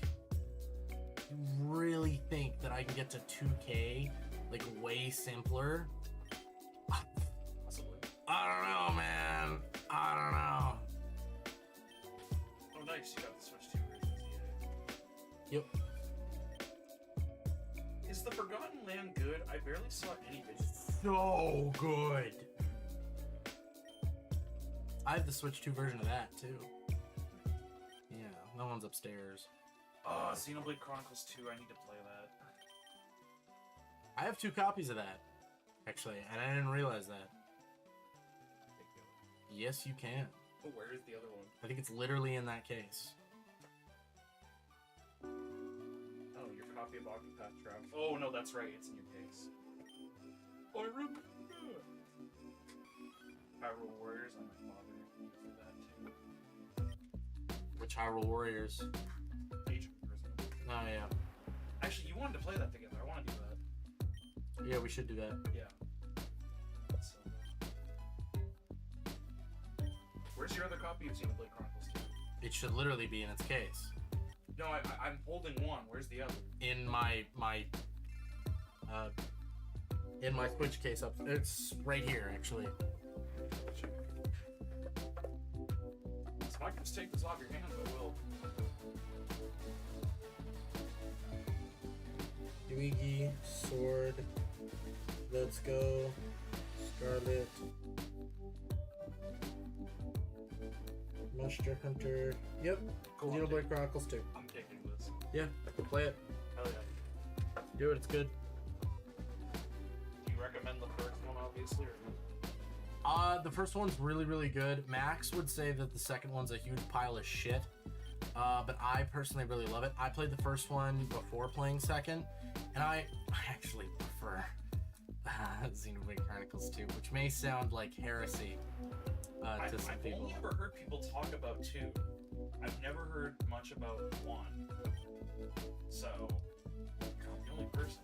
that I can get to 2K like way simpler? Possibly. I don't know, man. I don't know. Oh, nice. You got the Switch 2 version. Yep. Is the Forgotten Land good? I barely saw any videos. So good. I have the Switch 2 version of that too. Yeah, that one's upstairs. Oh, Xenoblade Chronicles 2. I need to play that. I have 2 copies of that, actually, and I didn't realize that. Yes, you can. Oh, where is the other one? I think it's literally in that case. Oh, your copy of Octopath Traveler. Oh, no, that's right. It's in your case. I remember. Hyrule Warriors, I might bother you for that too. Switch Hyrule Warriors. Age of Prison. Oh yeah. Actually, you wanted to play that together. I want to do that. Yeah, we should do that. Yeah. So, where's your other copy of Xenoblade Chronicles 2? It should literally be in its case. No, I'm holding one. Where's the other? In my Switch case up. It's right here, actually. So I can just take this off your hands, I will. Yuigi, Sword, Let's Go, Scarlet, Monster Hunter. Yep, Cool, Xenoblade Chronicles 2. I'm taking this. Yeah, play it. Hell yeah. Do it, it's good. Do you recommend the first one, obviously, or The first one's really, really good. Max would say that the second one's a huge pile of shit. But I personally really love it. I played the first one before playing second, and I actually prefer Xenoblade Chronicles 2, which may sound like heresy to some people. I've only ever heard people talk about 2. I've never heard much about 1. So, I'm the only person.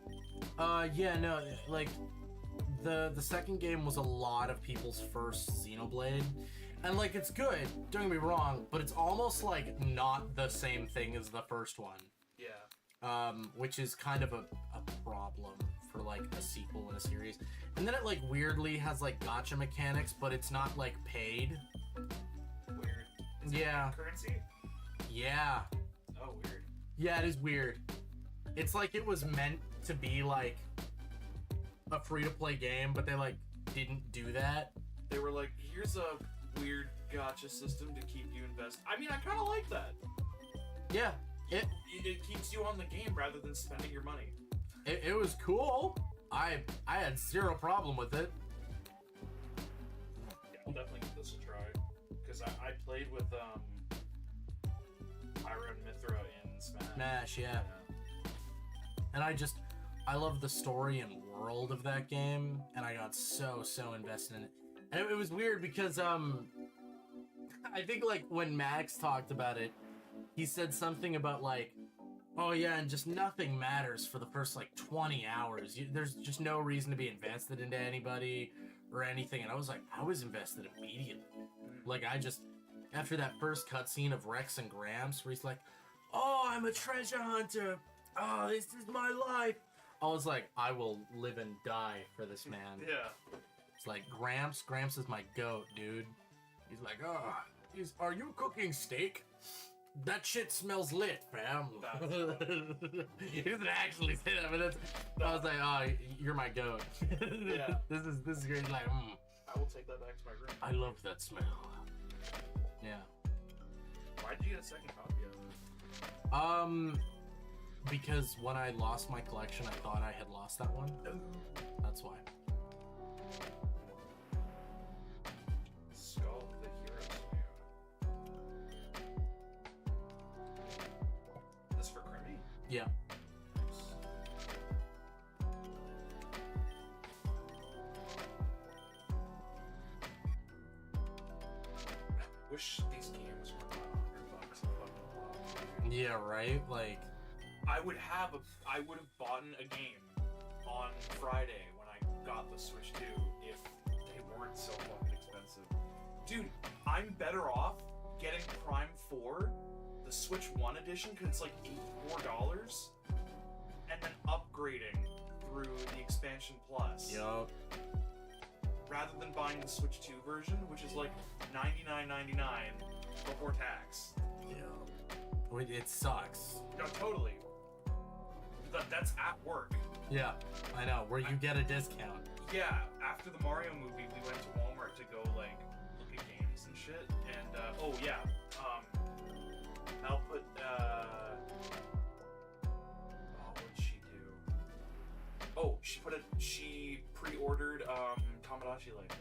Yeah, no, like, the second game was a lot of people's first Xenoblade. And, like, it's good, don't get me wrong, but it's almost, like, not the same thing as the first one. Yeah. Which is kind of a problem for, like, a sequel in a series. And then it, like, weirdly has, like, gacha mechanics, but it's not, like, paid. Weird. Is Yeah. it currency? Yeah. Oh, weird. Yeah, it is weird. It's like it was meant to be, like, a free-to-play game, but they, like, didn't do that. They were like, here's a weird gacha system to keep you invested. I mean, I kind of like that. Yeah. It keeps you on the game rather than spending your money. It was cool. I had zero problem with it. Yeah, I'll definitely give this a try. Because I played with Pyra and Mithra in Smash. Yeah. And I love the story and world of that game, and I got so invested in it. And it was weird because I think, like, when Max talked about it, he said something about, like, oh yeah, and just nothing matters for the first, like, 20 hours. There's just no reason to be invested into anybody or anything. And I was like, I was invested immediately. Like, after that first cutscene of Rex and Gramps, where he's like, oh, I'm a treasure hunter. Oh, this is my life. I was like, I will live and die for this man. Yeah. It's like, Gramps is my goat, dude. He's like, oh, are you cooking steak? That shit smells lit, fam. He doesn't actually say that, but I was like, oh, you're my goat. Yeah. This is great. He's like, I will take that back to my room. I love that smell. Yeah. Why did you get a second copy of it? Because when I lost my collection, I thought I had lost that one. That's why. Skull the Hero. This for Crimmy? Yeah. Wish these games were $100 a fucking pop. Yeah, right? Like, I would have bought a game on Friday when I got the Switch 2 if they weren't so fucking expensive. Dude, I'm better off getting Prime 4, the Switch 1 edition, because it's like $84, and then upgrading through the expansion plus. yup. Rather than buying the Switch 2 version, which is like $99.99 before tax. Yeah. It sucks. No, totally. That's at work. Yeah, I know. Where you get a discount. Yeah, after the Mario movie, we went to Walmart to go, like, look at games and shit. And, oh, yeah. Mel put, oh, what'd she do? Oh, she pre-ordered, Tomodachi Life.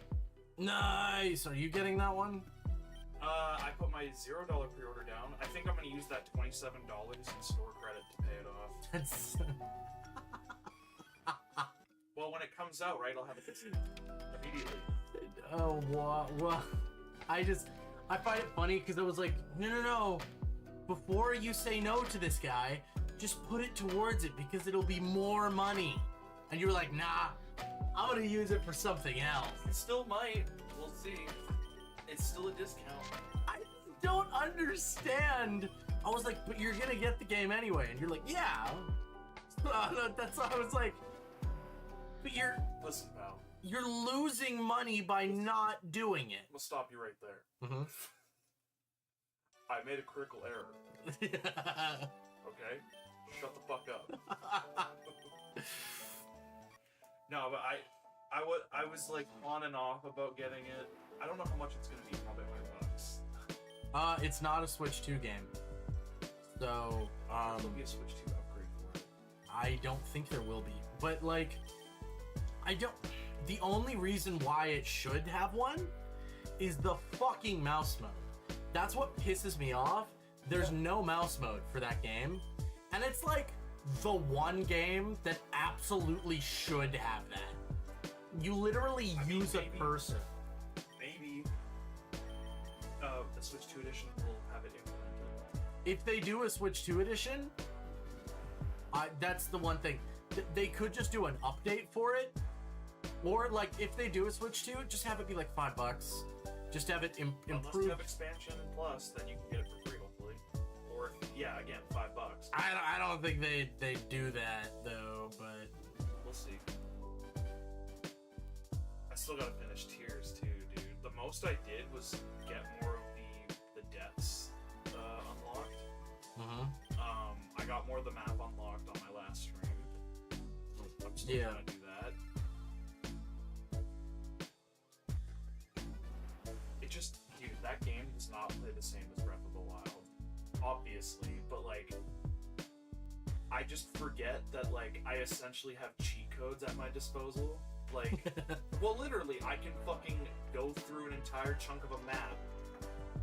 Nice! Are you getting that one? I put my $0 pre-order down. I think I'm gonna use that $27 in store credit to pay it off. That's... Well, when it comes out, right, I'll have it immediately. Oh, well, I find it funny because I was like, no, before you say no to this guy, just put it towards it because it'll be more money. And you were like, nah, I'm gonna use it for something else. It still might. We'll see. It's still a discount. I don't understand. I was like, but you're gonna get the game anyway. And you're like, yeah. That's why I was like, but Listen, pal. you're losing money by not doing it. I'm gonna stop you right there. Mm-hmm. I made a critical error. Okay? Shut the fuck up. No, but I was like on and off about getting it. I don't know how much it's gonna be. Probably $5. It's not a Switch 2 game. So, There'll be a Switch 2 upgrade for it. I don't think there will be. But, like, the only reason why it should have one is the fucking mouse mode. That's what pisses me off. There's no mouse mode for that game. And it's like the one game that absolutely should have that. You literally use a cursor. Maybe the Switch 2 edition will have it implemented. If they do a Switch 2 edition, that's the one thing. They could just do an update for it. Or, like, if they do a Switch 2, just have it be like $5. Just have it Unless improved. you have expansion and plus, then you can get it for free, hopefully. Or, yeah, again, $5. I don't think they do that, though, but... We'll see. I still gotta finish Tears, too, dude. The most I did was get more of the deaths unlocked. Mm-hmm. I got more of the map unlocked on my last stream. I'm still gonna do that. It just, dude, that game does not play the same as Breath of the Wild, obviously, but like, I just forget that like I essentially have cheat codes at my disposal. Like, well, literally, I can fucking go through an entire chunk of a map,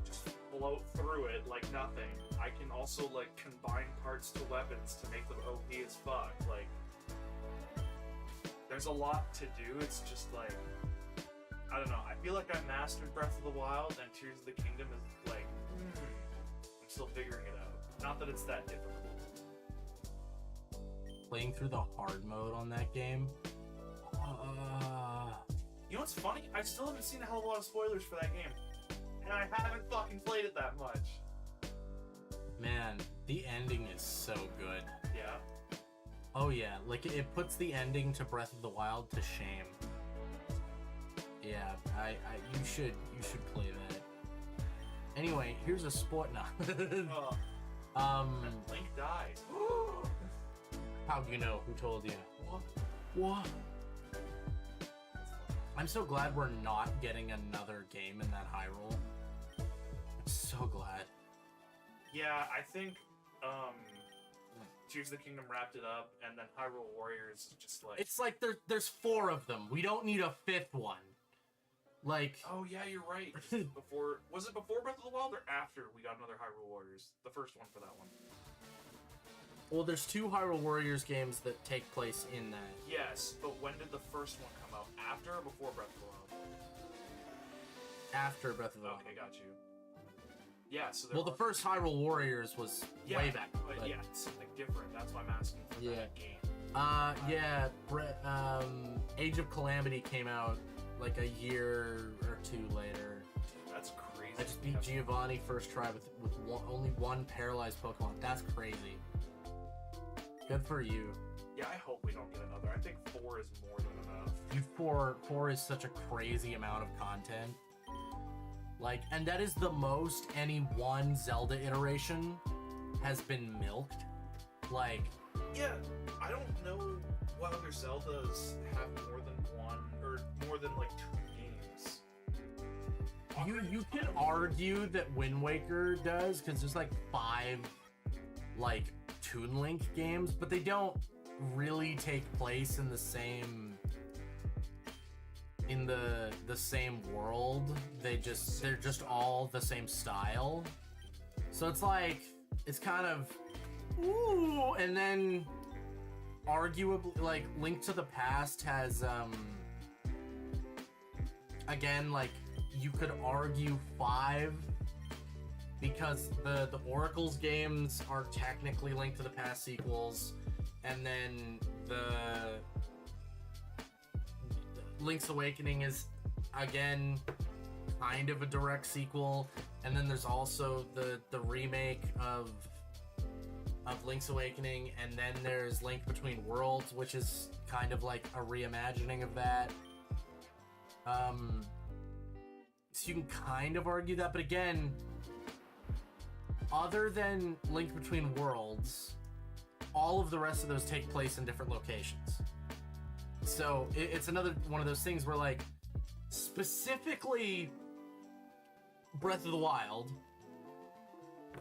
just float through it like nothing. I can also like combine parts to weapons to make them OP as fuck. Like, there's a lot to do. It's just like, I don't know. I feel like I mastered Breath of the Wild, and Tears of the Kingdom is like, I'm still figuring it out. Not that it's that difficult. Playing through the hard mode on that game. You know what's funny? I still haven't seen a hell of a lot of spoilers for that game, and I haven't fucking played it that much. Man, the ending is so good. Yeah. Oh yeah, like it puts the ending to Breath of the Wild to shame. Yeah, you should play that. Anyway, here's a sport now. Link died. How do you know? Who told you? What? I'm so glad we're not getting another game in that Hyrule. I'm so glad. Yeah, I think Tears of the Kingdom wrapped it up, and then Hyrule Warriors is just like... It's like there's 4 of them. We don't need a 5th one. Like... Oh yeah, you're right. Was it before Breath of the Wild or after we got another Hyrule Warriors? The first one for that one. Well, there's 2 Hyrule Warriors games that take place in that. Yes, but when did the first one come out? After or before Breath of the Wild? After Breath of the Wild. Okay, got you. Yeah, so well, the first Hyrule Warriors was way back. But yeah, it's something different. That's why I'm asking for that game. Age of Calamity came out like a year or 2 later. That's crazy. I just beat Giovanni first try with only 1 paralyzed Pokemon. That's crazy. Good for you. Yeah, I hope we don't get another. I think 4 is more than enough. 4 is such a crazy amount of content. Like, and that is the most any one Zelda iteration has been milked. Like, yeah, I don't know what other Zeldas have more than 1 or more than like 2 games. You can argue that Wind Waker does, because there's like 5 like Toon Link games, but they don't really take place in the same same world. They're just all the same style. So it's like, it's kind of ooh, and then arguably like Link to the Past has again, like, you could argue 5 because the Oracle's games are technically Link to the Past sequels, and then the Link's Awakening is again kind of a direct sequel, and then there's also the remake of Link's Awakening, and then there's Link Between Worlds, which is kind of like a reimagining of that. So you can kind of argue that, but again, other than Link Between Worlds, all of the rest of those take place in different locations. So it's another one of those things where, like, specifically Breath of the Wild,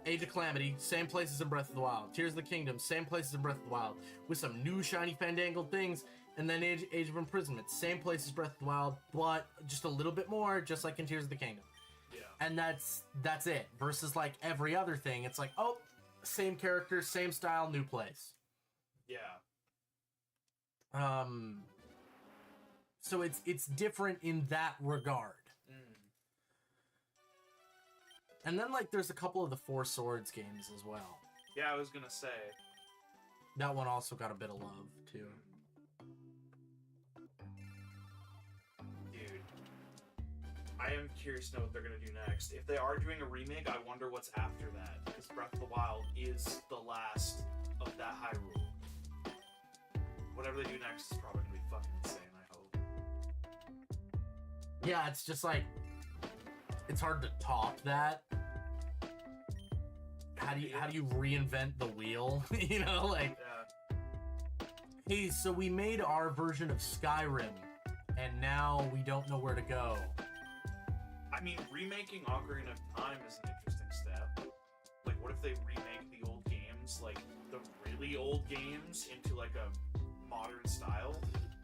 Age of Calamity, same places in Breath of the Wild. Tears of the Kingdom, same places in Breath of the Wild, with some new shiny fandangled things. And then Age of Imprisonment, same place as Breath of the Wild, but just a little bit more, just like in Tears of the Kingdom. Yeah. And that's it. Versus like every other thing, it's like, oh, same character, same style, new place. Yeah. So it's different in that regard. And then, like, there's a couple of the Four Swords games as well. Yeah, I was gonna say. That one also got a bit of love, too. Dude. I am curious to know what they're gonna do next. If they are doing a remake, I wonder what's after that. Because Breath of the Wild is the last of that Hyrule. Whatever they do next is probably gonna be fucking insane, I hope. Yeah, it's just like... It's hard to top that. How do you reinvent the wheel? You know, like, hey, so we made our version of Skyrim, and now we don't know where to go. I mean, remaking Ocarina of Time is an interesting step. Like, what if they remake the old games, like the really old games, into like a modern style?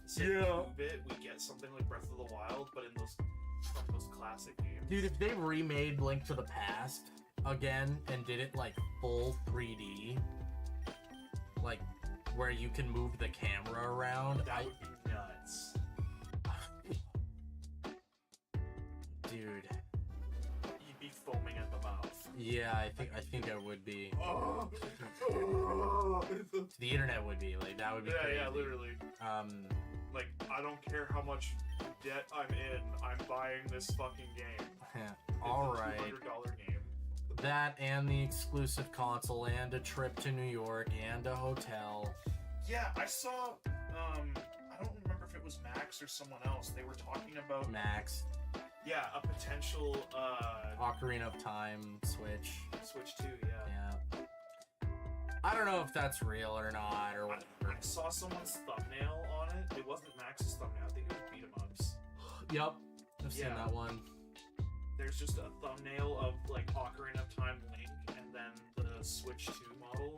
So move it, we get something like Breath of the Wild, but in those classic games. Dude, if they remade Link to the Past again and did it like full 3D, like where you can move the camera around, that would be nuts. Dude, you'd be foaming at the mouth. Yeah, I think I would be. The internet would be like, that would be crazy. Yeah, literally. Like, I don't care how much debt I'm in, I'm buying this fucking game. Alright. $200 game. That and the exclusive console and a trip to New York and a hotel. Yeah, I saw, I don't remember if it was Max or someone else. They were talking about... Max. Yeah, a potential, Ocarina of Time Switch. Switch 2, yeah. I don't know if that's real or not, or whatever. I saw someone's thumbnail on it. It wasn't Max's thumbnail. I think it was Beat 'em Ups. Yep. I've seen that one. There's just a thumbnail of, like, Ocarina of Time Link, and then the Switch 2 model.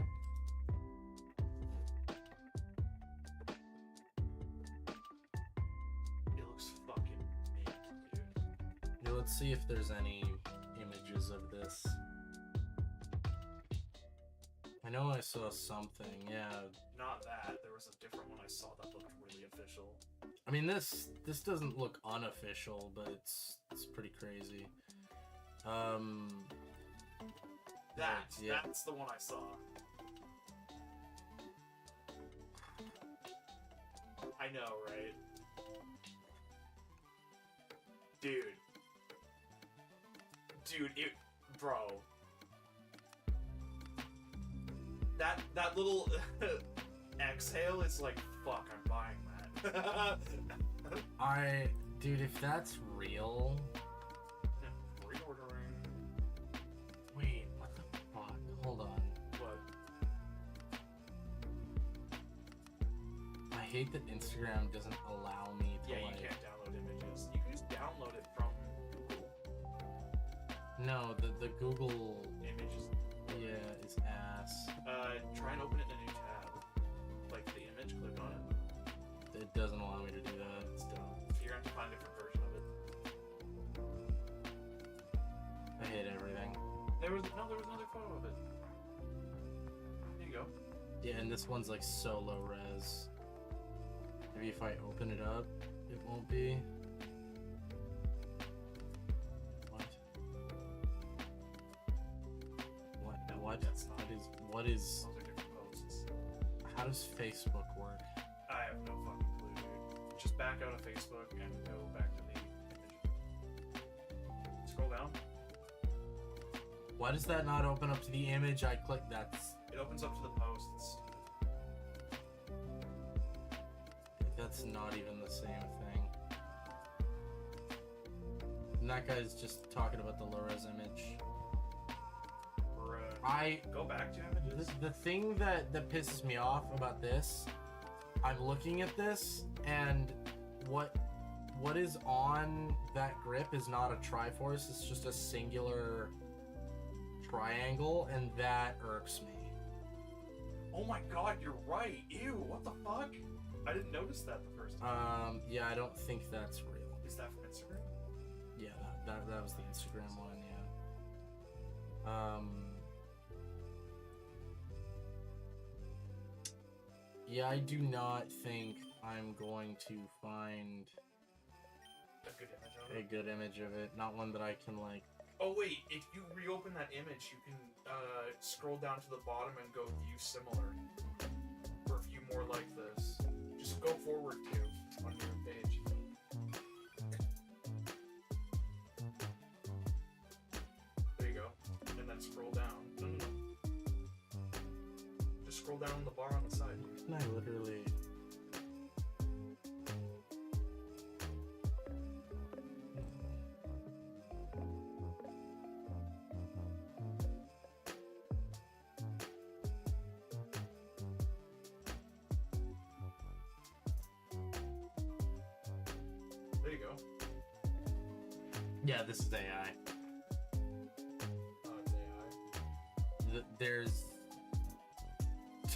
It looks fucking mint, dude. Yeah, let's see if there's any images of this. I know I saw something, yeah. Not that. There was a different one I saw that looked really official. I mean, this doesn't look unofficial, but it's pretty crazy. That's the one I saw. I know, right? Dude, bro. That little exhale is like, fuck, I'm buying that. Dude, if that's real... Reordering. Wait, what the fuck? Hold on. What? I hate that Instagram doesn't allow me to, you can't download images. You can just download it from Google. No, the Google... Images. Yeah, is ass. Try and open it in a new tab. Like the image, click on it. It doesn't allow me to do that. It's dumb. You're gonna have to find a different version of it. I hate everything. There was another photo of it. There you go. Yeah, and this one's like so low res. Maybe if I open it up, it won't be. What? What is... Those are different posts. How does Facebook work? I have no fucking clue, dude. Just back out of Facebook and go back to the image. Scroll down. Why does that not open up to the image? I click that's... It opens up to the posts. That's not even the same thing. And that guy's just talking about the low-res image. Bruh. Go back to images. The thing that pisses me off about this, I'm looking at this, and what is on that grip is not a Triforce, it's just a singular triangle, and that irks me. Oh my god, you're right. Ew, what the fuck? I didn't notice that the first time. Yeah, I don't think that's real. Is that from Instagram? Yeah, that was the Instagram one, yeah. Yeah, I do not think I'm going to find a good image of it. Not one that I can, like... Oh wait, if you reopen that image, you can scroll down to the bottom and go view similar. For view more like this. Just go forward to on your page. There you go. And then scroll down. No. Just scroll down the bar on the side. Can I literally... There you go. Yeah, this is AI. Oh, it's AI. There's...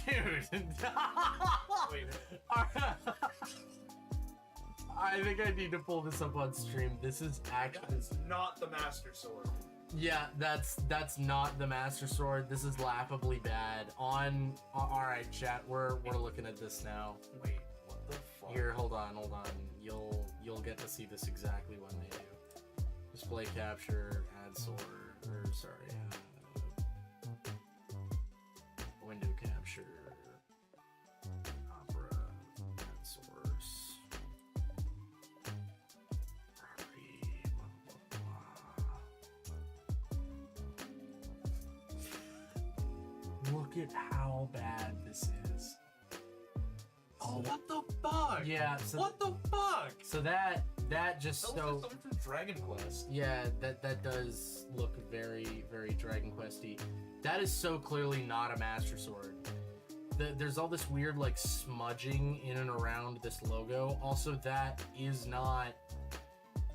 Dude! Wait. I think I need to pull this up on stream. This is actually... That's not the Master Sword. Yeah, that's not the Master Sword. This is laughably bad. Alright, chat, we're looking at this now. Wait, what the fuck? Here, hold on. You'll get to see this exactly when they do. Display capture, add sword, or sorry, window capture, opera, add source, property, blah, blah, blah. Look at how bad this is. Oh, what the fuck? Yeah. So what the fuck? So that just That was so. something from Dragon Quest. Yeah, that does look very, very Dragon Questy. That is so clearly not a Master Sword. There's all this weird like smudging in and around this logo. Also, that is not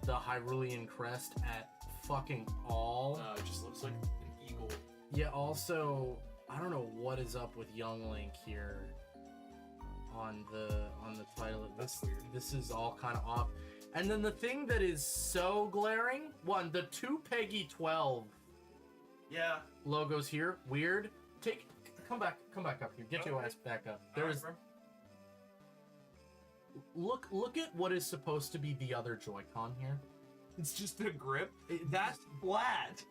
the Hyrulean crest at fucking all. It just looks like an eagle. Yeah. Also, I don't know what is up with Young Link here on the title. That's weird. This is all kind of off. And then the thing that is so glaring, the 2 Peggy 12 Yeah. logos here, weird. Come back up here. Get your ass back up. Look at what is supposed to be the other Joy-Con here. It's just a grip. That's flat.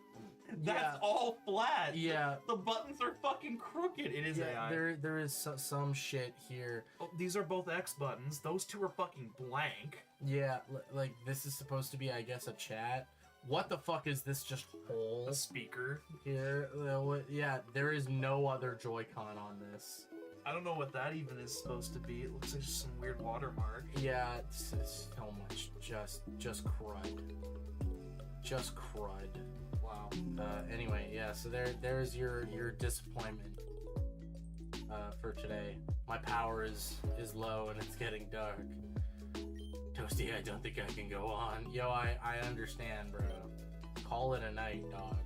That's Yeah. all flat. Yeah. The buttons are fucking crooked. It is Yeah, AI. there is some shit here. Oh, these are both X buttons. Those two are fucking blank. Yeah, like this is supposed to be, I guess, a chat. What the fuck is this just hole A speaker. here? Yeah, there is no other Joy-Con on this. I don't know what that even is supposed to be. It looks like just some weird watermark. Yeah, it's so much just crud. Just crud. Wow. Anyway, yeah, so there's your disappointment for today. My power is low and it's getting dark. Toasty, I don't think I can go on. Yo, I understand, bro. Call it a night, dog.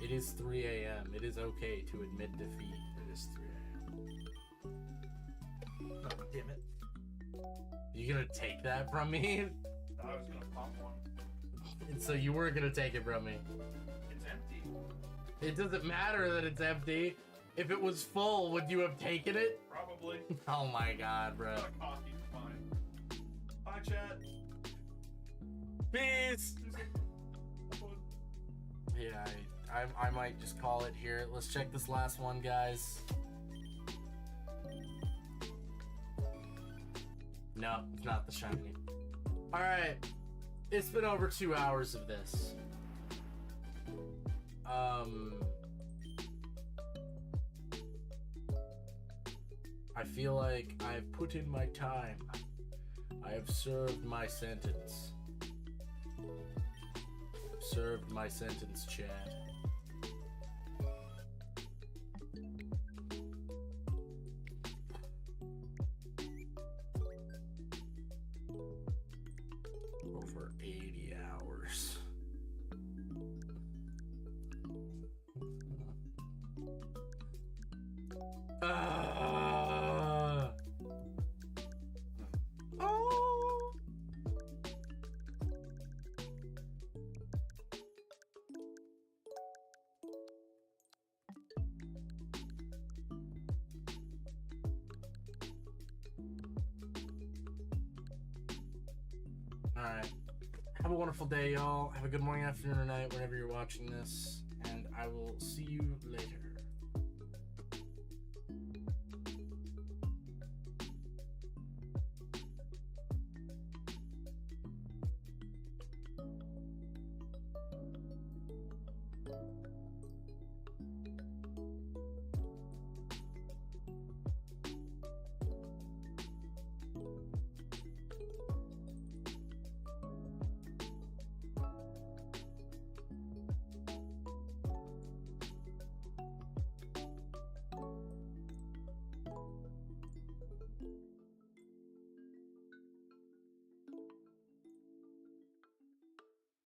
It is 3 a.m. It is okay to admit defeat. It is 3 a.m. Oh, damn it. You gonna take that from me? I was gonna pop one. So you were gonna take it from me. It's empty. It doesn't matter that it's empty. If it was full, would you have taken it? Probably. Oh my god, bro. Coffee, fine. Bye, chat. Peace! Yeah, I might just call it here. Let's check this last one, guys. No, it's not the shiny. Alright. It's been over 2 hours of this. I feel like I've put in my time. I have served my sentence. I've served my sentence, Chad. Over 80 hours. Oh. All right. Have a wonderful day, y'all. Have a good morning, afternoon, or night, whenever you're watching this. And I will see you later.